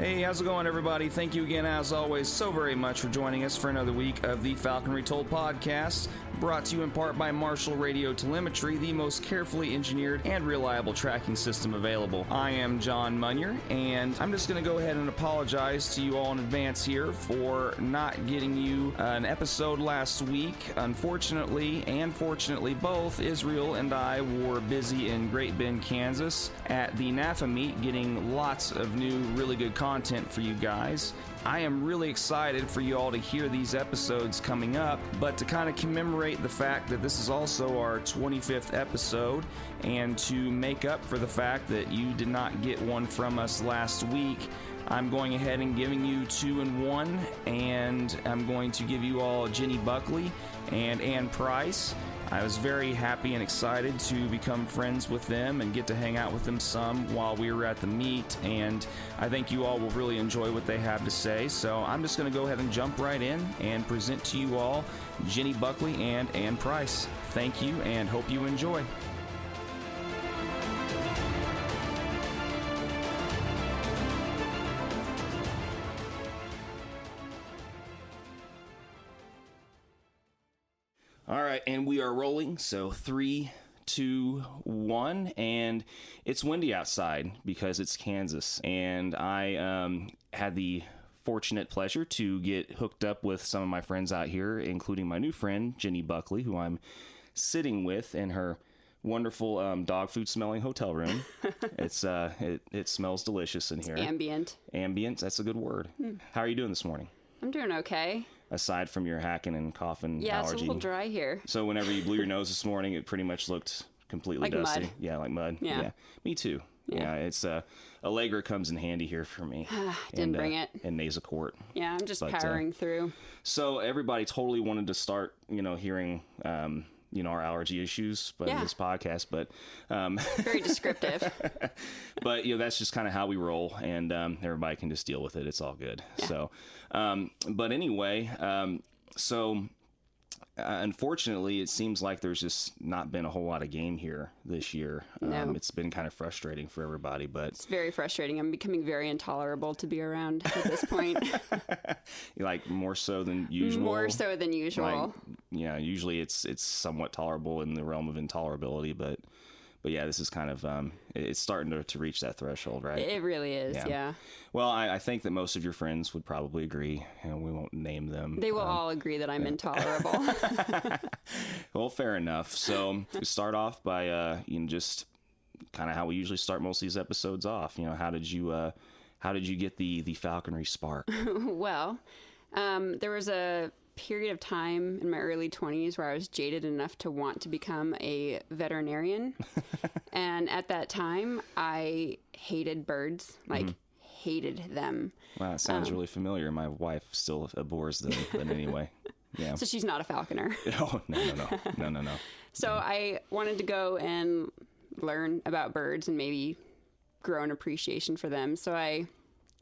Hey, how's it going, everybody? Thank you again, as always, so very much for joining us for another week of the Falconry Told podcast, brought to you in part by Marshall Radio Telemetry, the most carefully engineered and reliable tracking system available. I am John Munier, and I'm just going to go ahead and apologize to you all in advance here for not getting you an episode last week. Unfortunately, and fortunately both, Israel and I were busy in Great Bend, Kansas at the NAFA meet, getting lots of new, really good content for you guys. I am really excited for you all to hear these episodes coming up, but to kind of commemorate the fact that this is also our 25th episode, and to make up for the fact that you did not get one from us last week, I'm going ahead and giving you 2 in 1, and I'm going to give you all Jenni Buckley and Ann Price. I was very happy and excited to become friends with them and get to hang out with them some while we were at the meet, and I think you all will really enjoy what they have to say. So I'm just going to go ahead and jump right in and present to you all Jenni Buckley and Ann Price. Thank you, and hope you enjoy. All right, and we are rolling, so 3, 2, 1, and it's windy outside because it's Kansas, and I had the fortunate pleasure to get hooked up with some of my friends out here, including my new friend, Jenni Buckley, who I'm sitting with in her wonderful dog food smelling hotel room. It smells delicious in here. Ambient. Ambient, that's a good word. How are you doing this morning? I'm doing okay. Aside from your hacking and coughing allergy. Yeah, it's a little dry here. So whenever you blew your nose this morning, it pretty much looked completely like dusty. Mud. Yeah, like mud. Yeah. Me too. Yeah, it's Allegra comes in handy here for me. Didn't bring it. And Nasacort. Yeah, I'm just powering through. So everybody totally wanted to start, hearing our allergy issues, but in this podcast, but very descriptive. But that's just kind of how we roll, and everybody can just deal with it. It's all good. Yeah. So, but anyway, unfortunately, it seems like there's just not been a whole lot of game here this year. No. It's been kind of frustrating for everybody, but it's very frustrating. I'm becoming very intolerable to be around at this point. Like more so than usual. More so than usual. Usually it's somewhat tolerable in the realm of intolerability, but yeah, this is kind of, it's starting to reach that threshold, right? It really is, yeah. Well, I think that most of your friends would probably agree, and we won't name them. They will all agree that I'm intolerable. Well, fair enough. So we start off by, just kind of how we usually start most of these episodes off. How did you get the falconry spark? Well, there was a period of time in my early 20s where I was jaded enough to want to become a veterinarian. And at that time, I hated birds, hated them. Wow, that sounds really familiar. My wife still abhors them, but anyway. Yeah. So she's not a falconer. Oh, no. So I wanted to go and learn about birds and maybe grow an appreciation for them. So I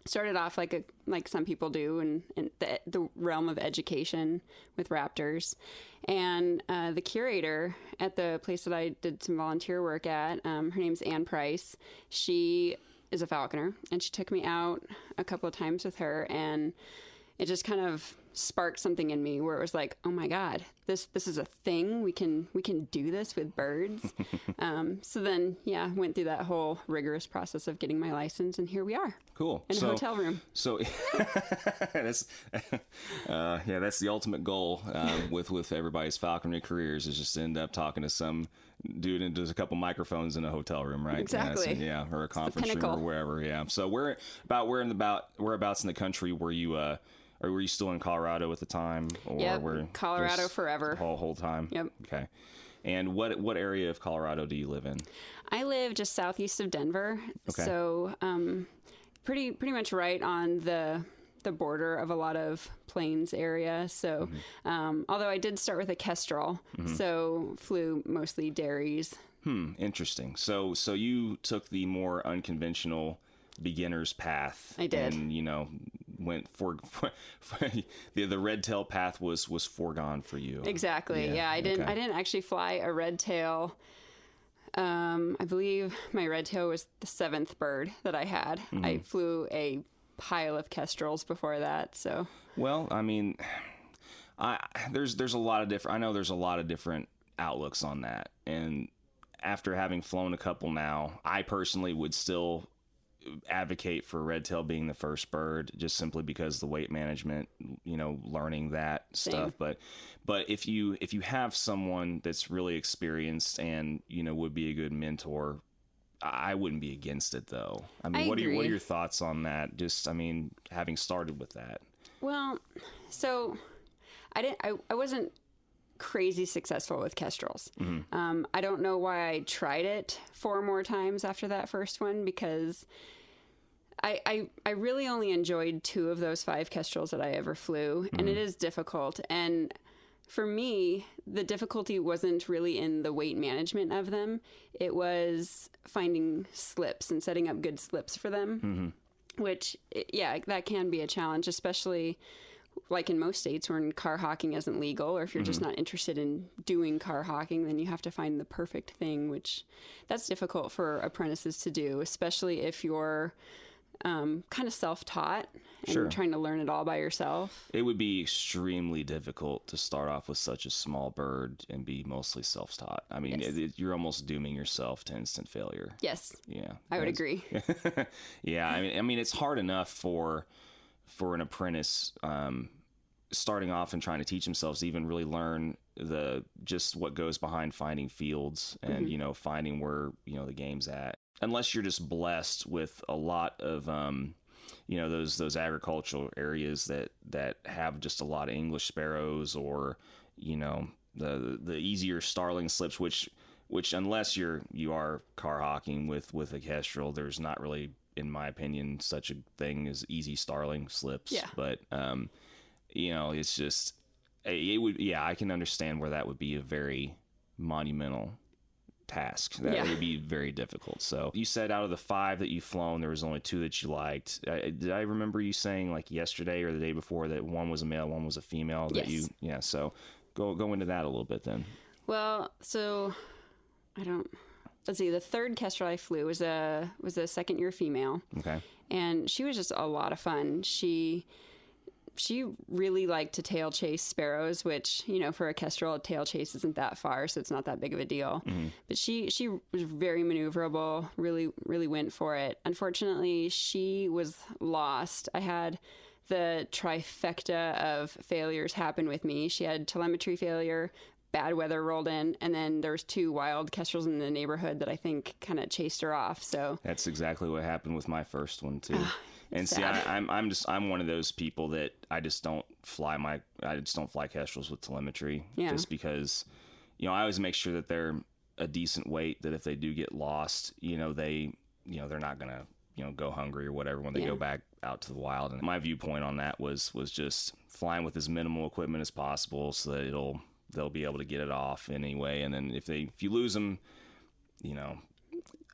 started off like some people do in the realm of education with Raptors. And the curator at the place that I did some volunteer work at, her name's Ann Price. She is a falconer, and she took me out a couple of times with her, and it just kind of sparked something in me where it was like, oh my God, this is a thing. We can do this with birds. So then, went through that whole rigorous process of getting my license, and here we are. Cool. In a hotel room. So that's the ultimate goal with everybody's falconry careers, is just to end up talking to some dude and does a couple microphones in a hotel room, right? Exactly. Or a conference room or wherever. Yeah. So whereabouts in the country were you? Or were you still in Colorado at the time? Or Colorado forever. The whole time? Yep. Okay. And what area of Colorado do you live in? I live just southeast of Denver. Okay. So pretty much right on the border of a lot of plains area. So although I did start with a Kestrel, so flew mostly dairies. Interesting. So you took the more unconventional beginner's path. I did. And went for the red tail path was foregone for you. Exactly. Yeah, I didn't actually fly a red tail. I believe my red tail was the 7th bird that I had. I flew a pile of kestrels before that. So, well, I mean, there's a lot of different. I know there's a lot of different outlooks on that, and after having flown a couple now, I personally would still advocate for red-tail being the first bird, just simply because the weight management, learning that stuff. But if you have someone that's really experienced and would be a good mentor, I wouldn't be against it though. I mean, what are your thoughts on that? Just, I mean, having started with that. Well, so I wasn't crazy successful with kestrels. Mm-hmm. I don't know why I tried it 4 more times after that first one, because I really only enjoyed 2 of those 5 kestrels that I ever flew, and it is difficult. And for me, the difficulty wasn't really in the weight management of them. It was finding slips and setting up good slips for them, which, that can be a challenge, especially like in most states when car hawking isn't legal, or if you're just not interested in doing car hawking, then you have to find the perfect thing, which that's difficult for apprentices to do, especially if you're kind of self-taught and trying to learn it all by yourself. It would be extremely difficult to start off with such a small bird and be mostly self-taught. I mean, yes. You're almost dooming yourself to instant failure. Yes. Yeah. I would agree. Yeah. I mean, it's hard enough for an apprentice starting off and trying to teach themselves to even really learn just what goes behind finding fields and finding where the game's at, unless you're just blessed with a lot of those agricultural areas that have just a lot of English sparrows, or the easier starling slips, which unless you are car hawking with a kestrel, there's not really, in my opinion, such a thing as easy starling slips. Yeah. But, it's just, I can understand where that would be a very monumental task. That would be very difficult. So you said out of the 5 that you've flown, there was only 2 that you liked. Did I remember you saying like yesterday or the day before that one was a male, one was a female? Yes. So go into that a little bit then. Well, so let's see, the 3rd kestrel I flew was a 2nd-year female. Okay. And she was just a lot of fun. She really liked to tail chase sparrows, which, for a kestrel, a tail chase isn't that far, so it's not that big of a deal. Mm-hmm. But she was very maneuverable, really, really went for it. Unfortunately, she was lost. I had the trifecta of failures happen with me. She had telemetry failure, bad weather rolled in, and then there was 2 wild kestrels in the neighborhood that I think kind of chased her off. So that's exactly what happened with my first one too. And sad. See, I'm one of those people that I just don't fly kestrels with telemetry, just because, I always make sure that they're a decent weight, that if they do get lost, they're not gonna, go hungry or whatever when they go back out to the wild. And my viewpoint on that was just flying with as minimal equipment as possible, so that they'll be able to get it off anyway. And then if you lose them,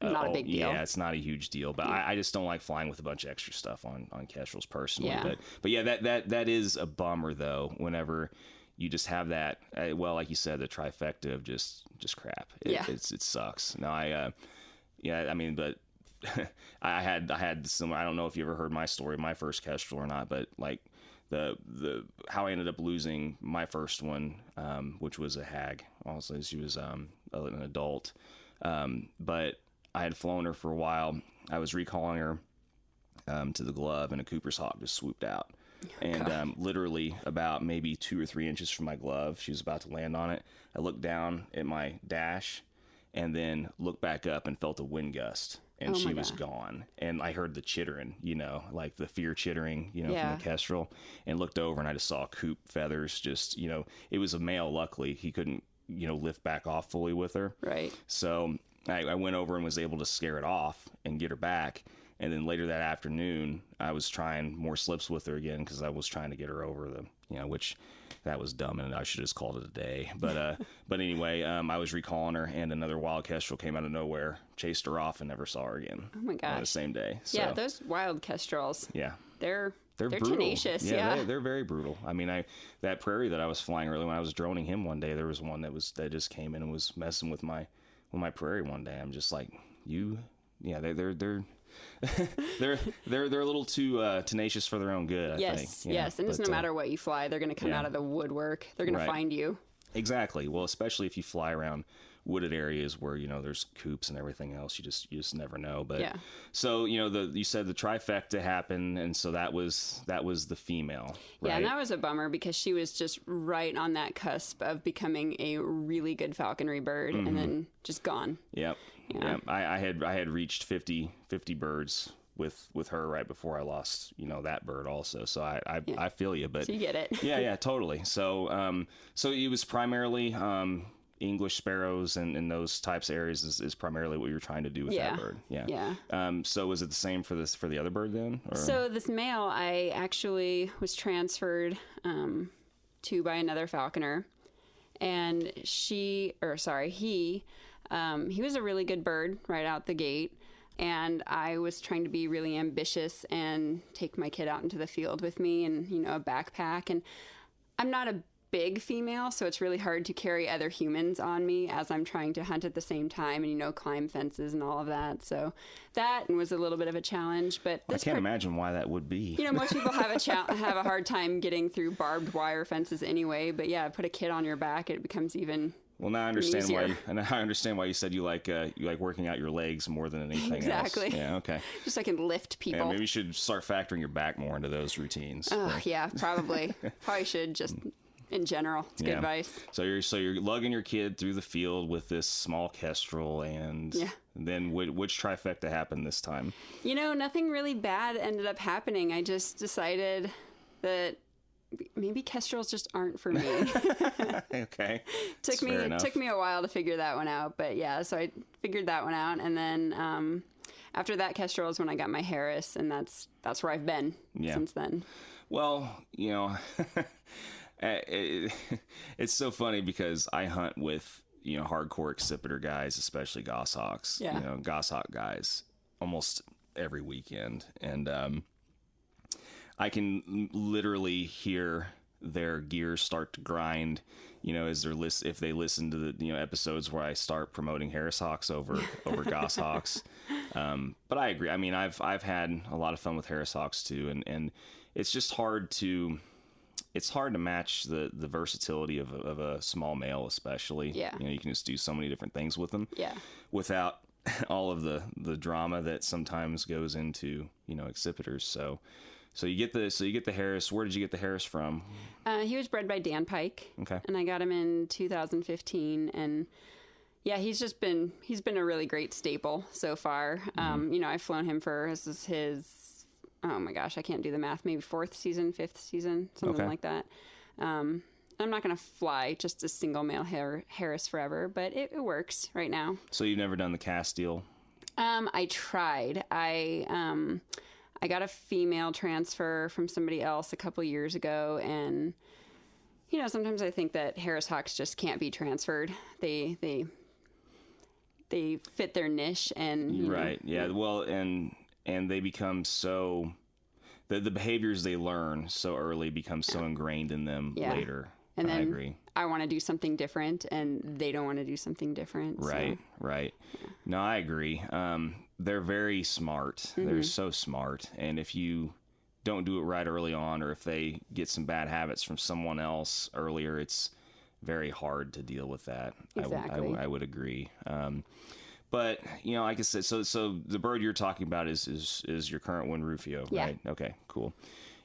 not a big deal. Yeah, it's not a huge deal, but I just don't like flying with a bunch of extra stuff on kestrels personally. Yeah. But yeah, that is a bummer though, whenever you just have that, like you said, the trifecta of just crap. It sucks. No, but I had similar, I don't know if you ever heard my story, my first kestrel or not, but like the how I ended up losing my first one, which was a hag. Also, she was an adult, but I had flown her for a while. I was recalling her to the glove, and a Cooper's hawk just swooped out. And literally about maybe 2 or 3 inches from my glove, she was about to land on it. I looked down at my dash and then looked back up and felt a wind gust. And she was gone. And I heard the chittering, like the fear chittering, from the kestrel, and looked over and I just saw Coop feathers just, it was a male. Luckily, he couldn't, lift back off fully with her. Right. So I went over and was able to scare it off and get her back. And then later that afternoon, I was trying more slips with her again because I was trying to get her over which that was dumb and I should have just called it a day. But anyway, I was recalling her and another wild kestrel came out of nowhere, chased her off, and never saw her again. Oh my gosh. On the same day. So, yeah, those wild kestrels. Yeah. They're brutal. tenacious. Yeah. They're very brutal. I mean, that prairie that I was flying early when I was droning him one day, there was one that just came in and was messing with my prairie one day. I'm just like, they're they're a little too tenacious for their own good, I think. Yes, and it's no matter what you fly, they're going to come out of the woodwork. They're going to find you. Exactly. Well, especially if you fly around wooded areas where, there's coops and everything else, you just never know. But so, you said the trifecta happened, and so that was the female, right? Yeah, and that was a bummer because she was just right on that cusp of becoming a really good falconry bird, and then just gone. Yep. Yeah. I had reached 50 birds with her right before I lost, that bird also. So I feel you, but so you get it. yeah, totally. So, so it was primarily, English sparrows and those types of areas is primarily what you're trying to do with that bird. Yeah. So was it the same for the other bird then? Or? So this male, I actually was transferred, to by another falconer, and he was a really good bird right out the gate. And I was trying to be really ambitious and take my kid out into the field with me and, a backpack. And I'm not a big female, so it's really hard to carry other humans on me as I'm trying to hunt at the same time and, climb fences and all of that. So that was a little bit of a challenge. But I can't imagine why that would be. Most people have a hard time getting through barbed wire fences anyway. But yeah, put a kid on your back, it becomes even... Well, now I understand why you said you like working out your legs more than anything exactly. else. Yeah, okay. Just so I can lift people. Yeah, maybe you should start factoring your back more into those routines. Yeah, probably. Probably should just in general. It's good advice. So you're lugging your kid through the field with this small kestrel, and then which trifecta happened this time? Nothing really bad ended up happening. I just decided that maybe kestrels just aren't for me. Okay. Took me a while to figure that one out, but yeah, so I figured that one out, and then after that kestrel is when I got my Harris, and that's where I've been since then. Well, it's so funny because I hunt with hardcore accipiter guys, especially goshawks. Goshawk guys almost every weekend, and I can literally hear their gears start to grind, as if they listen to the episodes where I start promoting Harris hawks over goshawks. But I agree. I mean, I've had a lot of fun with Harris hawks too, and it's just hard to match the versatility of a small male, especially. Yeah. You can just do so many different things with them. Yeah. Without all of the drama that sometimes goes into accipiters. So you get the Harris. Where did you get the Harris from? He was bred by Dan Pike. Okay. And I got him in 2015, and yeah, he's been a really great staple so far. I've flown him for this is his, oh my gosh, I can't do the math, maybe 4th season, 5th season, something like that. I'm not going to fly just a single male Harris forever, but it works right now. So you've never done the cast deal? I tried. I got a female transfer from somebody else a couple years ago, and sometimes I think that Harris hawks just can't be transferred. They fit their niche, and right, yeah. Well, and they become so the behaviors they learn so early become so ingrained in them later. And then I agree. I want to do something different, and they don't want to do something different. Right, so. Right. Yeah. No, I agree. They're very smart. Mm-hmm. They're so smart. And if you don't do it right early on, or if they get some bad habits from someone else earlier, it's very hard to deal with that. Exactly. I would agree. But, like I said, so the bird you're talking about is your current one, Rufio, right? Okay, cool.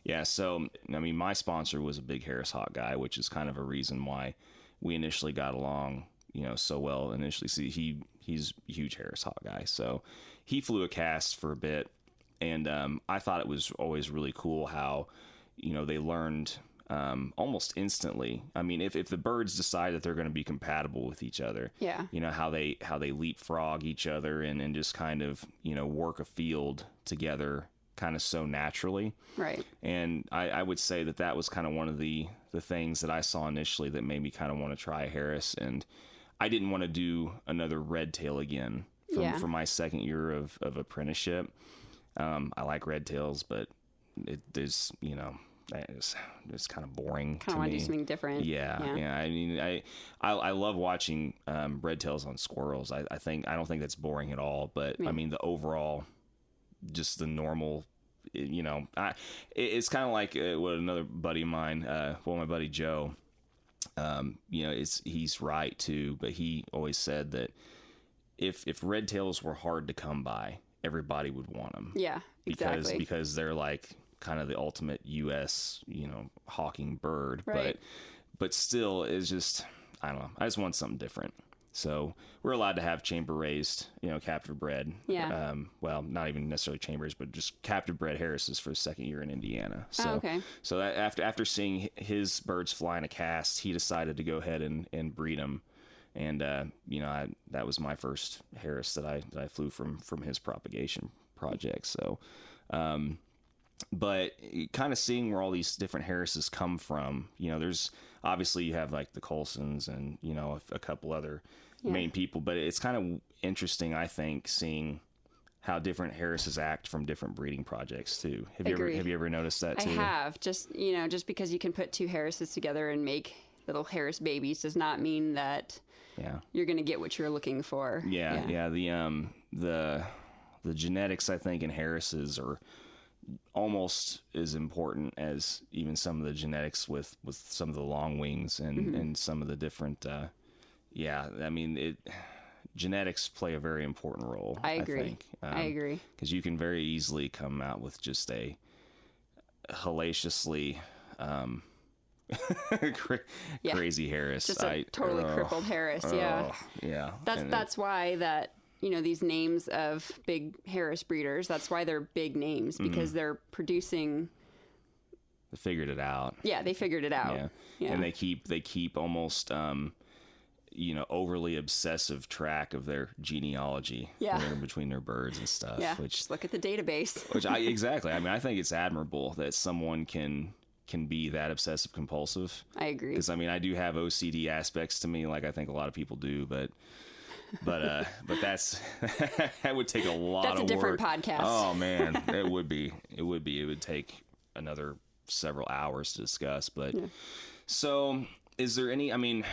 Yeah, so, I mean, my sponsor was a big Harris hawk guy, which is kind of a reason why we initially got along, so well initially. See, he's a huge Harris hawk guy, so he flew a cast for a bit, and I thought it was always really cool how, they learned almost instantly. I mean, if the birds decide that they're going to be compatible with each other, how they leapfrog each other and just kind of, work a field together kind of so naturally. Right. And I would say that was kind of one of the things that I saw initially that made me kind of want to try Harris. And I didn't want to do another red tail again for my second year of apprenticeship. I like red tails, but it's kind of boring to me. Kind of want to do something different. Yeah. I mean, I love watching red tails on squirrels. I don't think that's boring at all, but I mean, the overall just the normal, it's kind of like what another buddy of mine, my buddy Joe, he's right too, but he always said that if red tails were hard to come by, everybody would want them. Yeah, exactly. Because they're like kind of the ultimate U.S. hawking bird, right. but still is just, I don't know. I just want something different. So we're allowed to have chamber raised, captive bred. Yeah. Well, not even necessarily chambers, but just captive bred Harrises for the second year in Indiana. So, okay. So that after seeing his birds fly in a cast, he decided to go ahead and breed them. And, that was my first Harris that I flew from his propagation project. So, but kind of seeing where all these different Harrises come from, there's obviously you have like the Colsons and, a couple other main people, but it's kind of interesting, I think, seeing how different Harrises act from different breeding projects too. Have you ever noticed that too? I have. Just because you can put two Harrises together and make little Harris babies does not mean that you're going to get what you're looking for. Yeah. The genetics, I think, in Harrises are almost as important as even some of the genetics with some of the long wings and some of the different, genetics play a very important role. I agree. I think. I agree. Because you can very easily come out with just a hellaciously, crazy Harris. Just a totally crippled Harris. Yeah. That's why that, these names of big Harris breeders, that's why they're big names, because they're producing. They figured it out. Yeah, they figured it out. Yeah. And they keep almost, overly obsessive track of their genealogy between their birds and stuff. Yeah. Just look at the database. Exactly. I mean, I think it's admirable that someone can be that obsessive compulsive. I agree. Because I do have OCD aspects to me, like I think a lot of people do, but that's that would take a lot of work. That's a different podcast. Oh man, it would be. It would take another several hours to discuss. But so, is there any? I mean,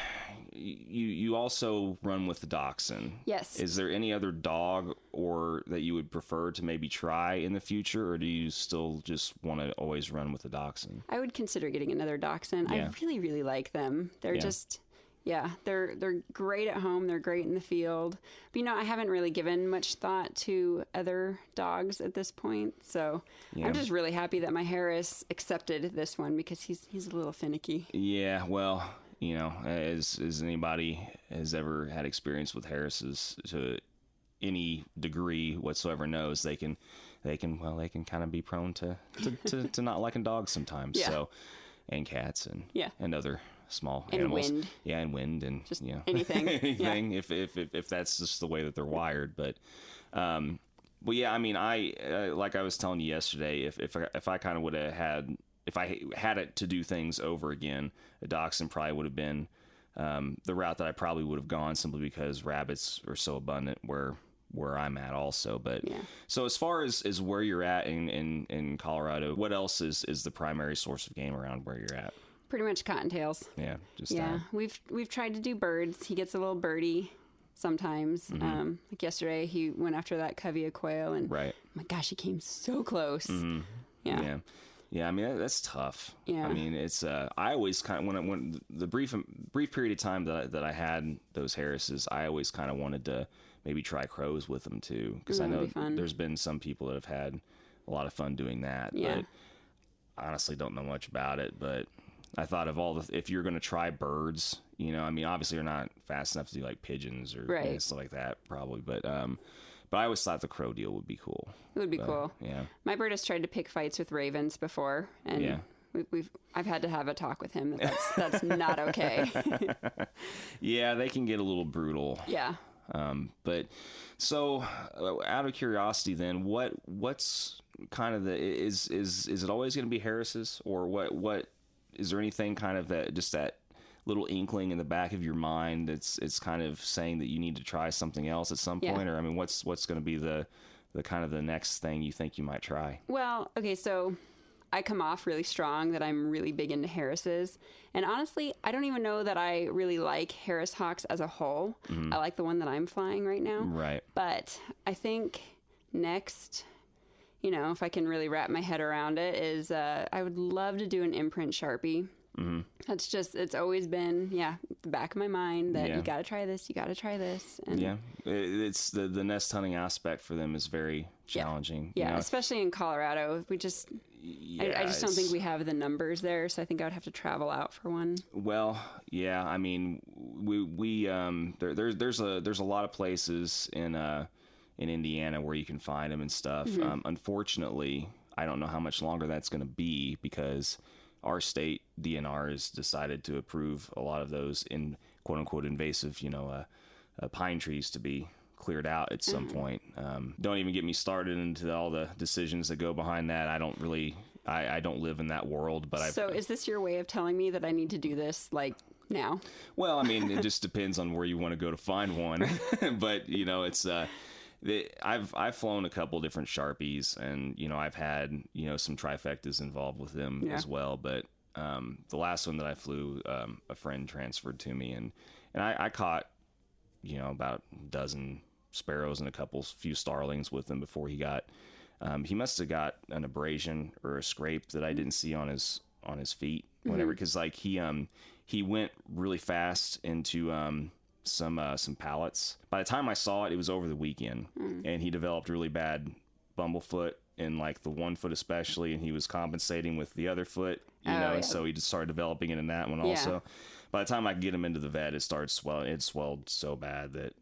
you also run with the dachshund. Yes. Is there any other dog or that you would prefer to maybe try in the future, or do you still just want to always run with the dachshund? I would consider getting another dachshund. I really, really like them. They're just. Yeah, they're great at home. They're great in the field. But, I haven't really given much thought to other dogs at this point. So I'm just really happy that my Harris accepted this one because he's a little finicky. Yeah, well, as anybody has ever had experience with Harrises to any degree whatsoever knows, they can kind of be prone to not liking dogs sometimes. Yeah. So, and cats and other small and animals. Wind. Yeah, and wind and just anything. anything if that's just the way that they're wired. But well, yeah, I like I was telling you yesterday, if I kind of would have had, if I had it to do things over again, a dachshund probably would have been the route that I probably would have gone, simply because rabbits are so abundant where I'm at also. But so as far as where you're at in Colorado, what else is the primary source of game around where you're at? Pretty much cottontails. Yeah, just we've tried to do birds. He gets a little birdie sometimes. Like yesterday, he went after that covey of quail, and right. Oh my gosh, he came so close. Yeah. I mean, that's tough. Yeah. I mean, it's I always kind of when the brief period of time that I had those Harrises, I always kind of wanted to maybe try crows with them too, because I know there's been some people that have had a lot of fun doing that. Yeah. But I honestly don't know much about it, but I thought of if you're going to try birds, obviously you're not fast enough to do like pigeons or stuff like that, probably. But I always thought the crow deal would be cool. It would be cool. Yeah. My bird has tried to pick fights with ravens before, and I've had to have a talk with him that's not okay. Yeah, they can get a little brutal. Yeah. But so out of curiosity, then what's kind of is it always going to be Harrises, or what? Is there anything kind of that little inkling in the back of your mind it's kind of saying that you need to try something else at some point? Or what's going to be the kind of the next thing you think you might try? Well, okay, so I come off really strong that I'm really big into Harrises, and honestly, I don't even know that I really like Harris hawks as a whole. I like the one that I'm flying right now. Right. But I think next, you know, if I can really wrap my head around it, is I would love to do an imprint Sharpie. Mm-hmm. That's just, it's always been, the back of my mind that you got to try this, you got to try this. And it's the nest hunting aspect for them is very challenging. Yeah, you know? Especially in Colorado. We just, I just don't think we have the numbers there, so I think I would have to travel out for one. Well, yeah, I mean, there's a lot of places in Indiana where you can find them and stuff. Mm-hmm. Unfortunately, I don't know how much longer that's going to be because our state DNR has decided to approve a lot of those in quote unquote invasive, pine trees to be cleared out at some point. Don't even get me started into all the decisions that go behind that. I don't live in that world, but So is this your way of telling me that I need to do this like now? Well, I mean, it just depends on where you want to go to find one, but it's, I've flown a couple different Sharpies and, I've had, some trifectas involved with them as well. But, the last one that I flew, a friend transferred to me and I caught, about a dozen sparrows and few starlings with him before he must have got an abrasion or a scrape that I didn't see on his feet, whatever. Cause like he went really fast into, some pallets. By the time I saw it, it was over the weekend and he developed really bad bumblefoot in like the one foot especially, and he was compensating with the other foot, and so he just started developing it in that one also. By the time I could get him into the vet, it started swelling. It swelled so bad that,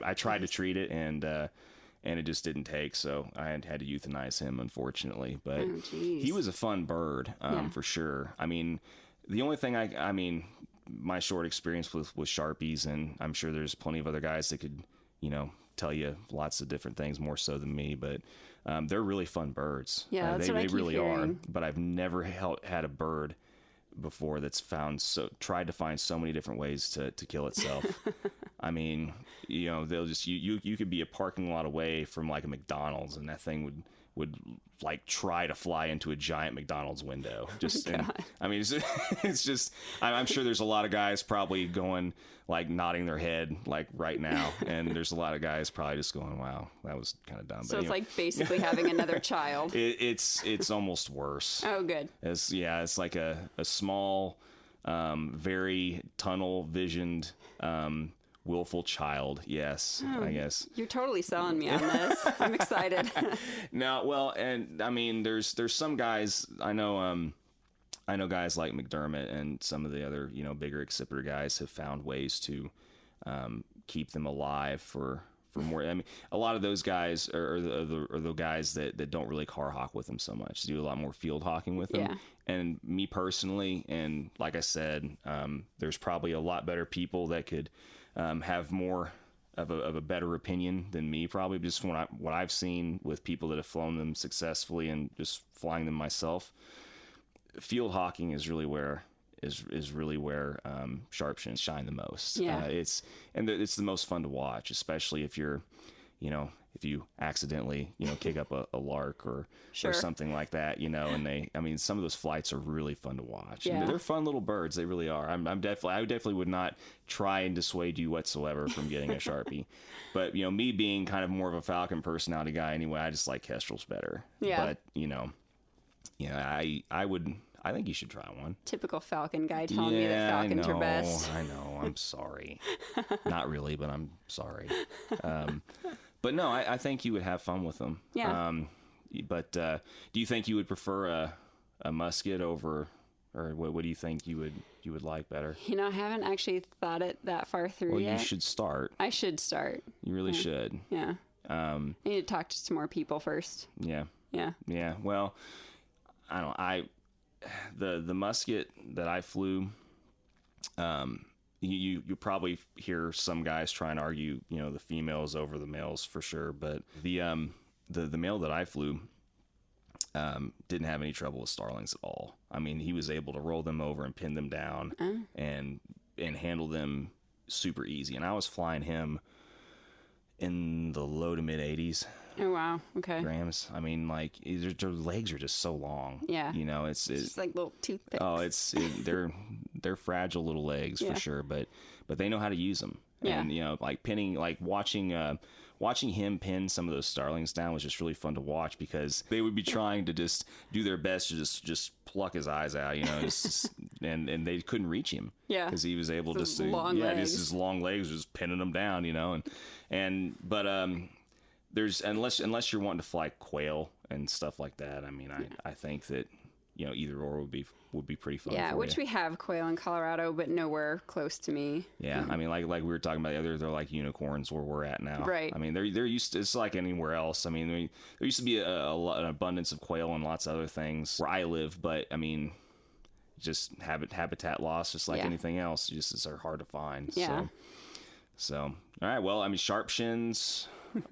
I tried to treat it and it just didn't take. So I had to euthanize him, unfortunately, but he was a fun bird, for sure. I mean, the only thing my short experience with Sharpies, and I'm sure there's plenty of other guys that could, tell you lots of different things more so than me, but they're really fun birds. Yeah, that's what I keep really hearing. are. But I've never had a bird before that's tried to find so many different ways to kill itself. I mean, they'll just you could be a parking lot away from like a McDonald's and that thing would like try to fly into a giant McDonald's window. I mean, it's just, I'm sure there's a lot of guys probably going like nodding their head like right now. And there's a lot of guys probably just going, wow, that was kind of dumb. So it's like basically having another child. It's almost worse. Oh, good. It's like a small, very tunnel visioned, willful child. Yes, I guess. You're totally selling me on this. I'm excited. No, well, and I mean, there's some guys I know guys like McDermott and some of the other, bigger accipiter guys have found ways to keep them alive for more. I mean, a lot of those guys are the guys that don't really car hawk with them so much. They do a lot more field hawking with them. Yeah. And me personally, and like I said, there's probably a lot better people that could have more of a better opinion than me, probably just from what I've seen with people that have flown them successfully and just flying them myself. Field hawking is really where sharpshins shine the most. Yeah. It's the most fun to watch, especially if you're, if you accidentally, kick up a lark or something like that, and some of those flights are really fun to watch. Yeah. And they're fun little birds. They really are. I definitely would not try and dissuade you whatsoever from getting a Sharpie, but me being kind of more of a falcon personality guy anyway, I just like kestrels better. Yeah. But I think you should try one. Typical falcon guy telling me that falcons are best. I know. I'm sorry. Not really, but I'm sorry. But no, I think you would have fun with them. Yeah. But do you think you would prefer a musket over, or what do you think you would like better? I haven't actually thought it that far through yet. Well, you should start. I should start. You really should. Yeah. I need to talk to some more people first. Yeah. Yeah. Yeah. Well, the musket that I flew, you probably hear some guys try and argue, the females over the males for sure. But the male that I flew, didn't have any trouble with starlings at all. I mean, he was able to roll them over and pin them down and handle them super easy. And I was flying him in the low to mid 80s. Oh, wow. Okay. Grams. I mean, like, their legs are just so long. Yeah. It's just like little toothpicks. Oh, they're fragile little legs for sure, but they know how to use them. Yeah. And, you know, like pinning, like watching him pin some of those starlings down was just really fun to watch, because they would be trying to just do their best to just pluck his eyes out, you know, and they couldn't reach him. Yeah. Because he was able His to, legs. his long legs just pinning them down, you know, but there's, unless you're wanting to fly quail and stuff like that, I mean, I think that, you know, either or would be pretty fun. Yeah, for which you. we have quail in Colorado, but nowhere close to me. Yeah, I mean, like we were talking about the other, they're like unicorns where we're at now. Right. I mean, they're used to, it's like anywhere else. I mean, there used to be an abundance of quail and lots of other things where I live, but I mean, just habitat loss, just like anything else, just it's hard to find. Yeah. So, all right. Well, I mean, sharp shins.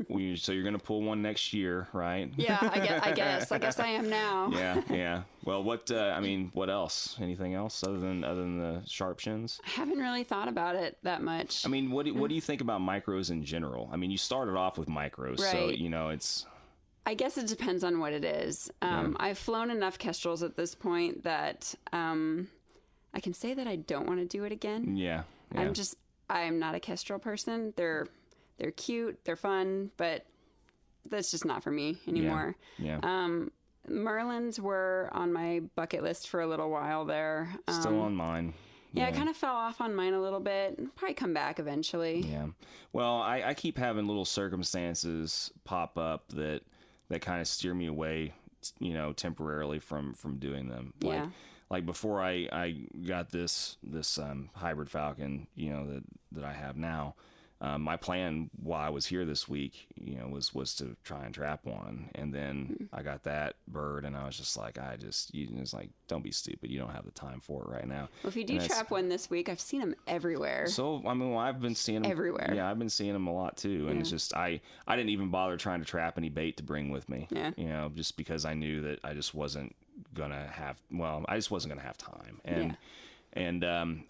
So you're gonna pull one next year, right? Yeah, I guess I am now. Yeah. Well, what else? Anything else other than the sharp shins? I haven't really thought about it that much. I mean, what do you think about micros in general? I mean, you started off with micros, right. so you know it's. I guess it depends on what it is. I've flown enough kestrels at this point that I can say that I don't want to do it again. Yeah. I'm not a kestrel person. They're cute, they're fun, but that's just not for me anymore. Yeah. Merlins were on my bucket list for a little while there. Still on mine. Yeah, I kind of fell off on mine a little bit. Probably come back eventually. Yeah. Well, I keep having little circumstances pop up that kind of steer me away, you know, temporarily from doing them. Like before I got this hybrid falcon, you know, that I have now. My plan while I was here this week, you know, was to try and trap one, and then I got that bird, and I was just like, it's like, don't be stupid. You don't have the time for it right now. Well, if you do trap one this week, I've seen them everywhere. So I mean, I've been seeing them everywhere. Yeah, I've been seeing them a lot too, and it's just I didn't even bother trying to trap any bait to bring with me. Yeah. You know, just because I knew that I just wasn't gonna have. Well, I just wasn't gonna have time, and the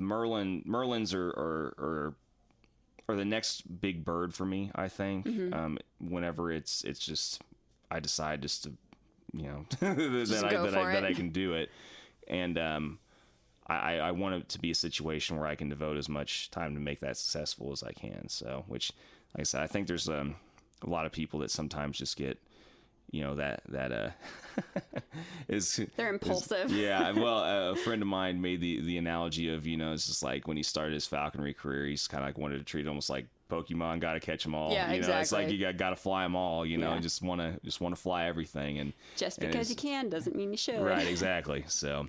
Merlins are the next big bird for me, I think. Whenever it's just, I decide just to, you know, that I can do it. And I want it to be a situation where I can devote as much time to make that successful as I can. So, which, like I said, I think there's a lot of people that sometimes just get, you know, that they're impulsive. Well, a friend of mine made the analogy of, you know, it's just like when he started his falconry career, he's kind of like wanted to treat it almost like Pokemon, got to catch them all. Yeah, you know, exactly. It's like you got to fly them all, you know, and just want to fly everything. And just because you can doesn't mean you should. Right, exactly. So,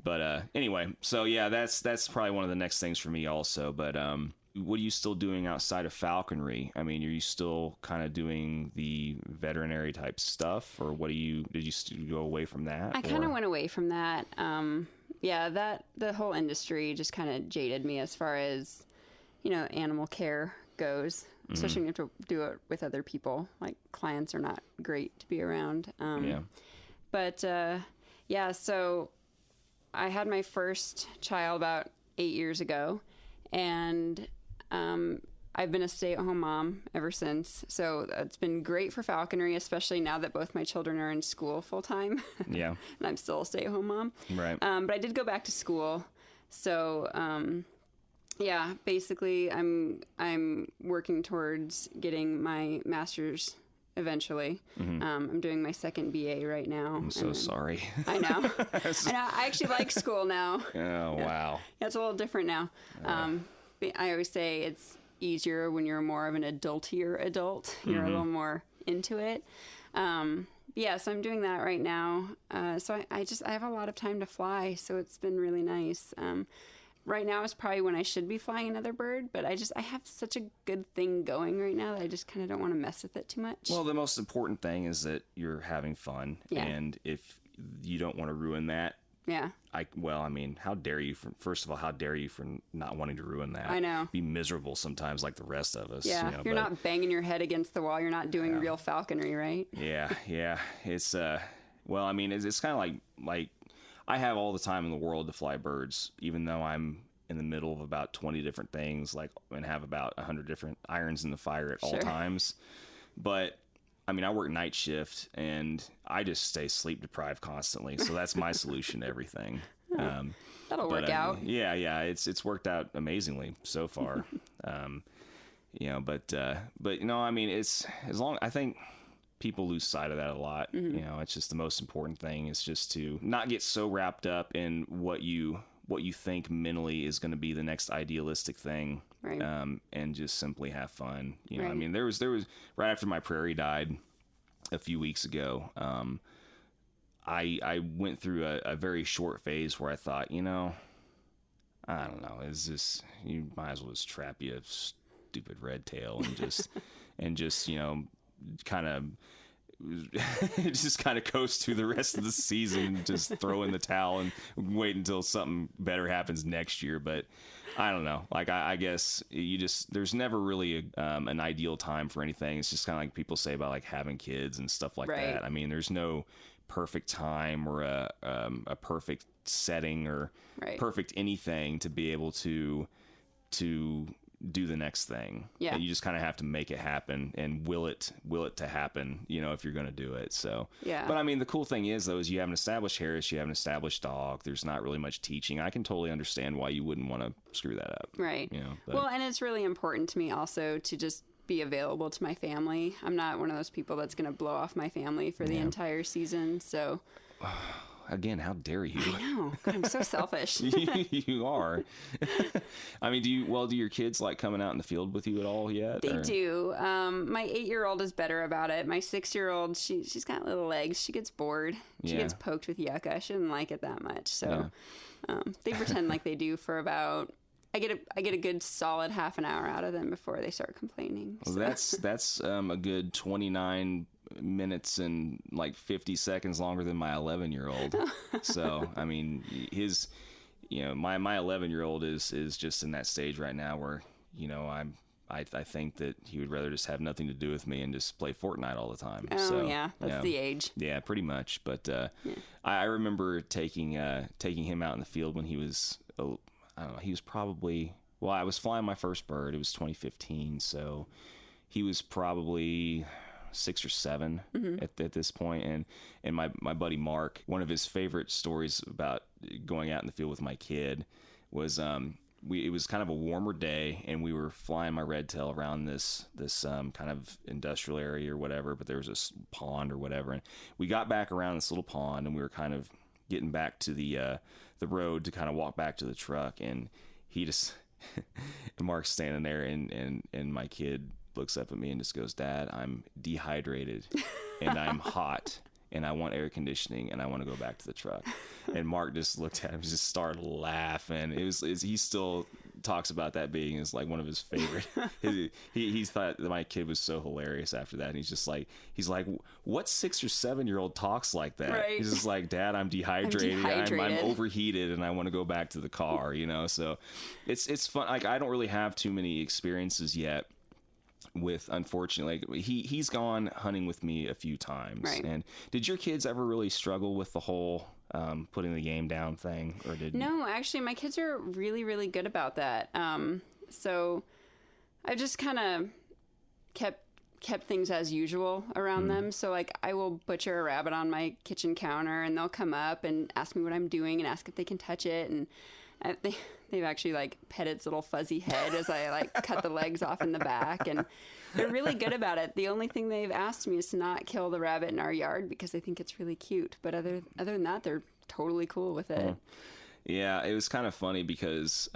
but anyway, so yeah, that's probably one of the next things for me also. But what are you still doing outside of falconry? I mean, are you still kind of doing the veterinary type stuff, or did you go away from that? I kind of went away from that. The whole industry just kind of jaded me as far as, you know, animal care goes, especially when you have to do it with other people. Like, clients are not great to be around. So I had my first child about 8 years ago, and I've been a stay-at-home mom ever since. So it's been great for falconry, especially now that both my children are in school full-time. Yeah. And I'm still a stay-at-home mom. Right. But I did go back to school. So, basically I'm working towards getting my master's eventually. I'm doing my second BA right now. I'm so sorry. I know. I actually like school now. Oh, wow. Yeah, it's a little different now. I always say it's easier when you're more of an adultier adult. You're a little more into it. So I'm doing that right now. So I have a lot of time to fly, so it's been really nice. Right now is probably when I should be flying another bird, but I have such a good thing going right now that I just kind of don't want to mess with it too much. Well, the most important thing is that you're having fun, and if you don't want to ruin that, how dare you? First of all, how dare you for not wanting to ruin that? I know. Be miserable sometimes, like the rest of us. Yeah, you know, you're not banging your head against the wall. You're not doing real falconry, right? Yeah. It's it's kind of like I have all the time in the world to fly birds, even though I'm in the middle of about 20 different things, and have about 100 different irons in the fire at all times. But I mean, I work night shift, and I just stay sleep deprived constantly. So that's my solution to everything. That'll work out. Yeah, it's worked out amazingly so far. But I mean, it's I think people lose sight of that a lot. It's just the most important thing is just to not get so wrapped up in what you think mentally is going to be the next idealistic thing. Right. And just simply have fun. Right. I mean, there was right after my prairie died a few weeks ago, I went through a very short phase where I thought, I don't know, you might as well just trap you a stupid red tail and just kind of just kind of coast through the rest of the season and just throw in the towel and wait until something better happens next year. But I don't know. Like, I guess there's never really an ideal time for anything. It's just kind of like people say about like having kids and stuff like right. that. I mean, there's no perfect time or a perfect setting or right. perfect anything to be able to do the next thing. Yeah. And you just kind of have to make it happen and will it to happen, if you're going to do it. So, yeah. But I mean, the cool thing is though, is you have an established Harris, you have an established dog. There's not really much teaching. I can totally understand why you wouldn't want to screw that up. Right. Well, and it's really important to me also to just be available to my family. I'm not one of those people that's going to blow off my family for the entire season. So again, how dare you? I know. God, I'm so selfish. You are. I mean, do your kids like coming out in the field with you at all yet? They do. My 8-year-old is better about it. My 6-year-old, she's got little legs. She gets bored. She gets poked with yucca. She didn't like it that much. So they pretend like they do for about. I get a good solid half an hour out of them before they start complaining. Well, that's a good 29 minutes and like 50 seconds longer than my 11-year-old. So I mean, my 11-year-old is just in that stage right now where I think that he would rather just have nothing to do with me and just play Fortnite all the time. Oh, so, yeah, that's the age. Yeah, pretty much. But I remember taking him out in the field when he was I don't know, he was probably, I was flying my first bird. It was 2015, so he was probably 6 or 7 at this point. And my buddy Mark, one of his favorite stories about going out in the field with my kid was it was kind of a warmer day, and we were flying my red tail around this kind of industrial area or whatever, but there was this pond or whatever, and we got back around this little pond, and we were kind of getting back to the road to kind of walk back to the truck, and he just Mark's standing there, and my kid looks up at me and just goes, "Dad, I'm dehydrated and I'm hot and I want air conditioning and I want to go back to the truck." And Mark just looked at him and just started laughing. He still talks about that being as like one of his favorite. He thought that my kid was so hilarious after that. And he's like, what 6 or 7-year-old talks like that? Right. He's just like, "Dad, I'm dehydrated. I'm overheated and I want to go back to the car." So it's fun. Like, I don't really have too many experiences yet with, unfortunately, like, he's gone hunting with me a few times. Right. And did your kids ever really struggle with the whole putting the game down thing, or did No, actually my kids are really, really good about that. So I just kind of kept things as usual around them. So like, I will butcher a rabbit on my kitchen counter, and they'll come up and ask me what I'm doing and ask if they can touch it, and they've actually like pet its little fuzzy head as I like cut the legs off in the back, and they're really good about it. The only thing they've asked me is to not kill the rabbit in our yard because they think it's really cute. But other than that, they're totally cool with it. Yeah, it was kind of funny because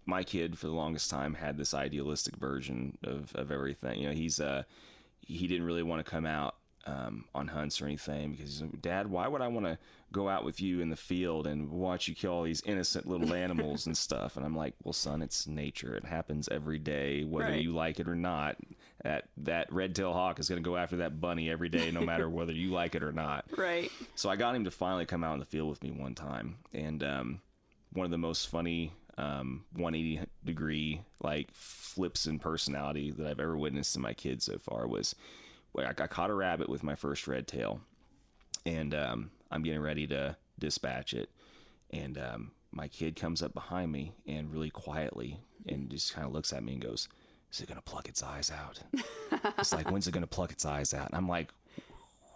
my kid for the longest time had this idealistic version of everything. He didn't really want to come out on hunts or anything because he's like, "Dad, why would I want to go out with you in the field and watch you kill all these innocent little animals and stuff?" And I'm like, "Well, son, it's nature. It happens every day, whether you like it or not. That red-tailed hawk is going to go after that bunny every day, no matter whether you like it or not." Right. So I got him to finally come out in the field with me one time, and one of the most funny 180-degree like flips in personality that I've ever witnessed in my kids so far was, I caught a rabbit with my first red tail, and I'm getting ready to dispatch it, and my kid comes up behind me and really quietly and just kind of looks at me and goes, "Is it going to pluck its eyes out?" It's like, "When's it going to pluck its eyes out?" And I'm like,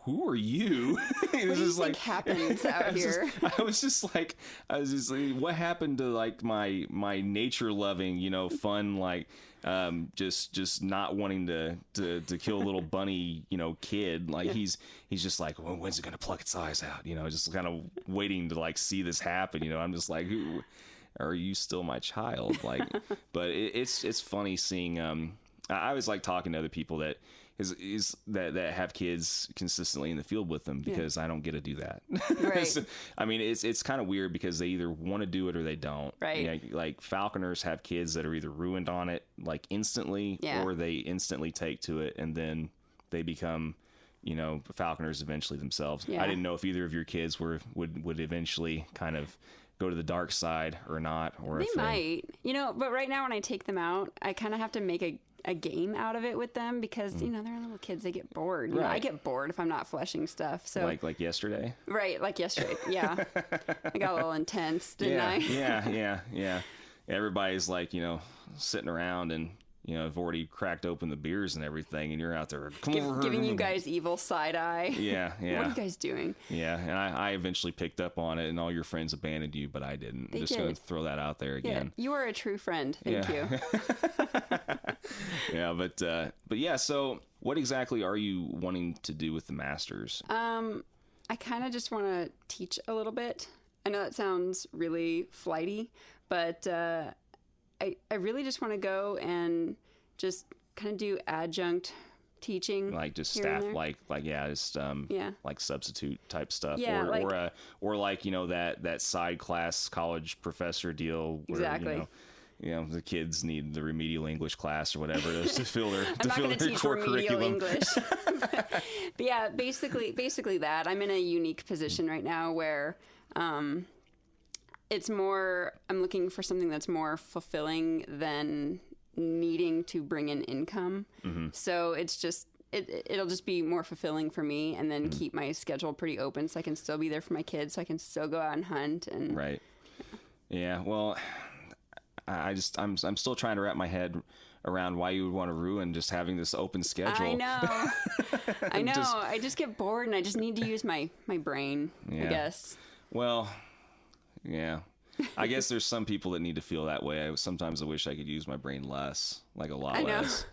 who are you? What do you think happens out here? I was just like, what happened to like my nature loving, fun, like, just not wanting to kill a little bunny, kid. Like he's just like, well, when's it going to pluck its eyes out? Just kind of waiting to like see this happen. I'm just like, who are you still my child? Like, but it's funny seeing, I always like talking to other people that that have kids consistently in the field with them, because I don't get to do that. Right. So, I mean, it's kind of weird because they either want to do it or they don't. Right. Like falconers have kids that are either ruined on it like instantly, or they instantly take to it and then they become, falconers eventually themselves. Yeah. I didn't know if either of your kids would eventually kind of go to the dark side or not, or they might, but right now when I take them out, I kind of have to make a game out of it with them because, they're little kids, they get bored. Right. I get bored if I'm not fleshing stuff. So like yesterday? Right, like yesterday. Yeah. I got a little intense, didn't I? Yeah. Everybody's like, sitting around and, I've already cracked open the beers and everything, and you're out there giving you guys evil side eye. Yeah. What are you guys doing? Yeah, and I eventually picked up on it, and all your friends abandoned you, but I didn't. I'm just going to throw that out there again. Yeah, you are a true friend. Thank you. Yeah, but yeah. So, what exactly are you wanting to do with the masters? I kind of just want to teach a little bit. I know that sounds really flighty, but I really just want to go and just kind of do adjunct teaching, like just staff, like substitute type stuff, or like that side class college professor deal. Where, exactly. The kids need the remedial English class or whatever to fill their I'm not going to teach core remedial curriculum. English. but yeah, basically that. I'm in a unique position right now where it's more, I'm looking for something that's more fulfilling than needing to bring in income. Mm-hmm. So it's just, it'll just be more fulfilling for me, and then keep my schedule pretty open so I can still be there for my kids, so I can still go out and hunt. And right. Yeah. Well, I'm still trying to wrap my head around why you would want to ruin just having this open schedule. I know. I just get bored and I just need to use my brain, I guess. Well, yeah. I guess there's some people that need to feel that way. Sometimes I wish I could use my brain less, like a lot less.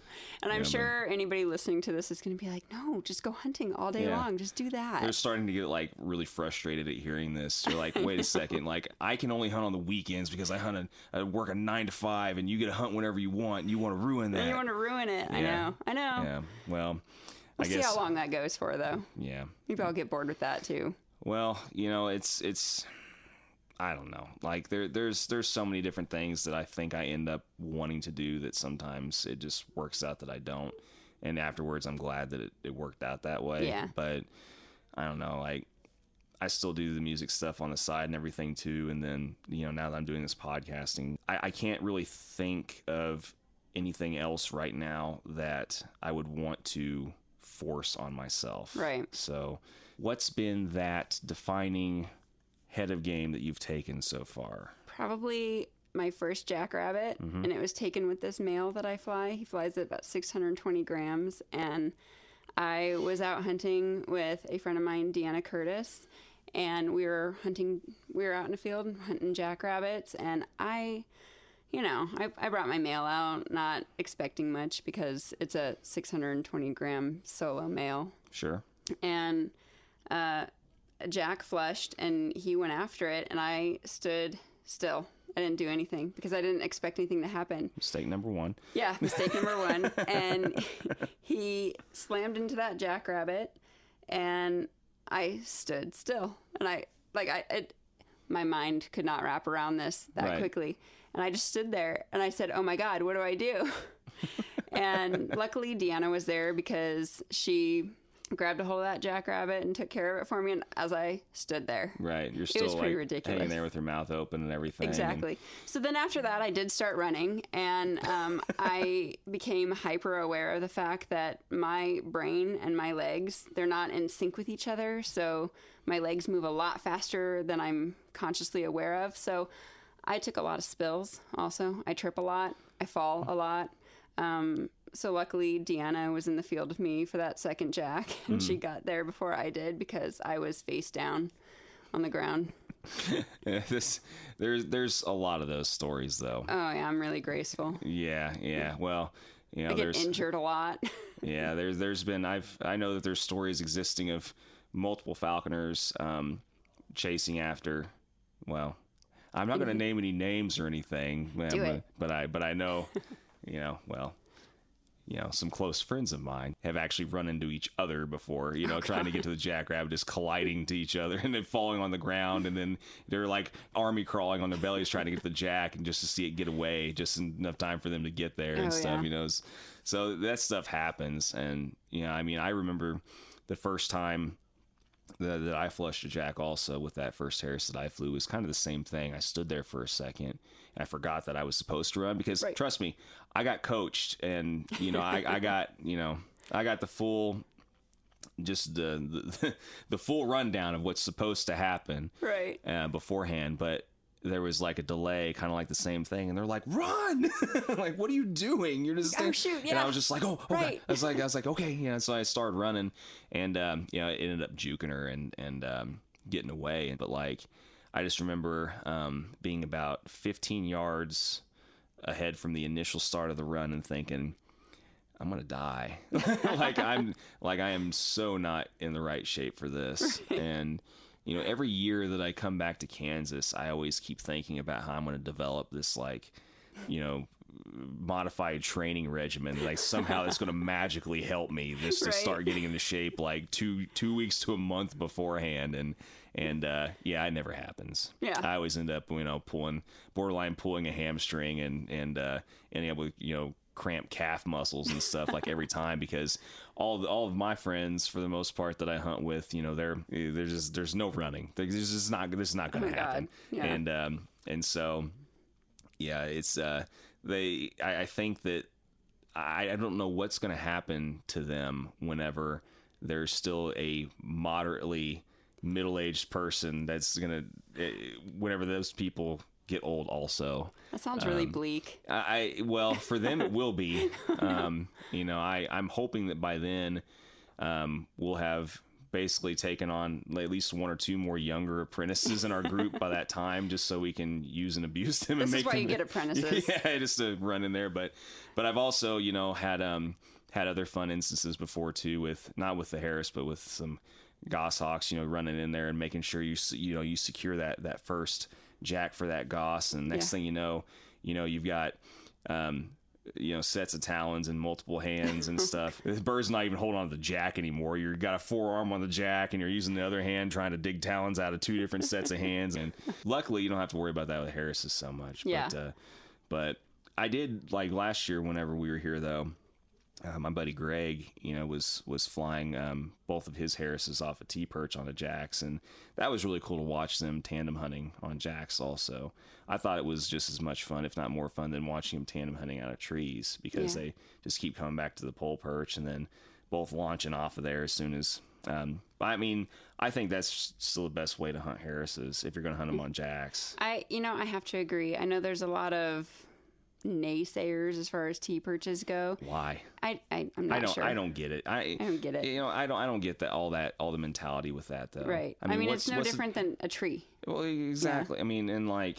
And I'm sure anybody listening to this is going to be like, no, just go hunting all day long. Just do that. They're starting to get like really frustrated at hearing this. They're like, wait a second. Like, I can only hunt on the weekends because I work a 9 to 5 and you get to hunt whenever you want. And you want to ruin that. And you want to ruin it. Yeah. I know. Yeah. Well, we'll see how long that goes for, though. Yeah. Maybe I'll get bored with that too. Well, it's I don't know. Like there's so many different things that I think I end up wanting to do that sometimes it just works out that I don't. And afterwards, I'm glad that it worked out that way. Yeah. But I don't know. Like, I still do the music stuff on the side and everything too. And then, now that I'm doing this podcasting, I can't really think of anything else right now that I would want to force on myself. Right. So what's been that defining head of game that you've taken so far? Probably my first jackrabbit, and it was taken with this male that I fly. He flies at about 620 grams, and I was out hunting with a friend of mine, Deanna Curtis, and we were out in a field hunting jackrabbits, and I brought my male out, not expecting much because it's a 620 gram solo male. Sure. And Jack flushed and he went after it, and I stood still. I didn't do anything because I didn't expect anything to happen. Mistake number one. Yeah, mistake number one. And he slammed into that jackrabbit, and I stood still. And my mind could not wrap around this that quickly. And I just stood there, and I said, "Oh my God, what do I do?" And luckily Deanna was there because she grabbed a hold of that jackrabbit and took care of it for me. And as I stood there, right, you're it still was pretty like ridiculous. hanging there with your mouth open and everything. Exactly. So then after that, I did start running, and I became hyper aware of the fact that my brain and my legs, they're not in sync with each other. So my legs move a lot faster than I'm consciously aware of. So I took a lot of spills also. I trip a lot. I fall a lot. So luckily Deanna was in the field with me for that second jack, and she got there before I did because I was face down on the ground. Yeah, there's a lot of those stories though. Oh yeah, I'm really graceful. Yeah. Well, you know, I get injured a lot. Yeah, there's been I know that there's stories existing of multiple falconers chasing after. Well, I'm not going to name any names or anything, but I know, some close friends of mine have actually run into each other before, trying to get to the jackrabbit, just colliding to each other and then falling on the ground. And then they're like army crawling on their bellies trying to get to the jack and just to see it get away, just enough time for them to get there and stuff, So that stuff happens. And, I remember the first time that I flushed a jack also with that first Harris that I flew was kind of the same thing. I stood there for a second and I forgot that I was supposed to run because trust me, I got coached and, I got the full, just the full rundown of what's supposed to happen beforehand. But there was like a delay, kind of like the same thing. And they're like, run! Like, what are you doing? You're just shoot, yeah. And I was just like, oh, right. I was like, okay. So I started running and, it ended up juking her and getting away. But like, I just remember, being about 15 yards ahead from the initial start of the run and thinking, I'm going to die. I am so not in the right shape for this. Right. And, every year that I come back to Kansas, I always keep thinking about how I'm going to develop this, modified training regimen. Like somehow that's going to magically help me to start getting into shape like two weeks to a month beforehand. And it never happens. Yeah. I always end up, borderline pulling a hamstring and ending up with, cramped calf muscles and stuff like every time because all of my friends for the most part that I hunt with, there's no running. This is not going to happen. Yeah. And so, it's I think that I don't know what's going to happen to them whenever there's still a moderately middle-aged person that's going to, whenever those people get old also. That sounds really bleak. Well, for them it will be. I'm hoping that by then we'll have basically taken on at least one or two more younger apprentices in our group by that time, just so we can use and abuse them. This is why you get apprentices. Yeah, just to run in there. But I've also, had other fun instances before too, not with the Harris, but with some Goshawks, running in there and making sure you secure that first jack for that goss, and next thing you've got sets of talons in multiple hands and stuff. The bird's not even holding on to the jack anymore. You've got a forearm on the jack and you're using the other hand trying to dig talons out of two different sets of hands. And luckily you don't have to worry about that with Harris's so much. Yeah. But I did, like last year whenever we were here though, my buddy Greg, was flying both of his Harrises off a T-perch on a jacks, and that was really cool to watch them tandem hunting on jacks also. I thought it was just as much fun, if not more fun, than watching them tandem hunting out of trees because they just keep coming back to the pole perch and then both launching off of there as soon as... I think that's still the best way to hunt Harrises if you're going to hunt them on jacks. I have to agree. I know there's a lot of naysayers as far as T-perches go. Why? I'm not sure. I don't get it. I don't get it. I don't get all the mentality with that though. Right. It's no different than a tree. Well, exactly. Yeah.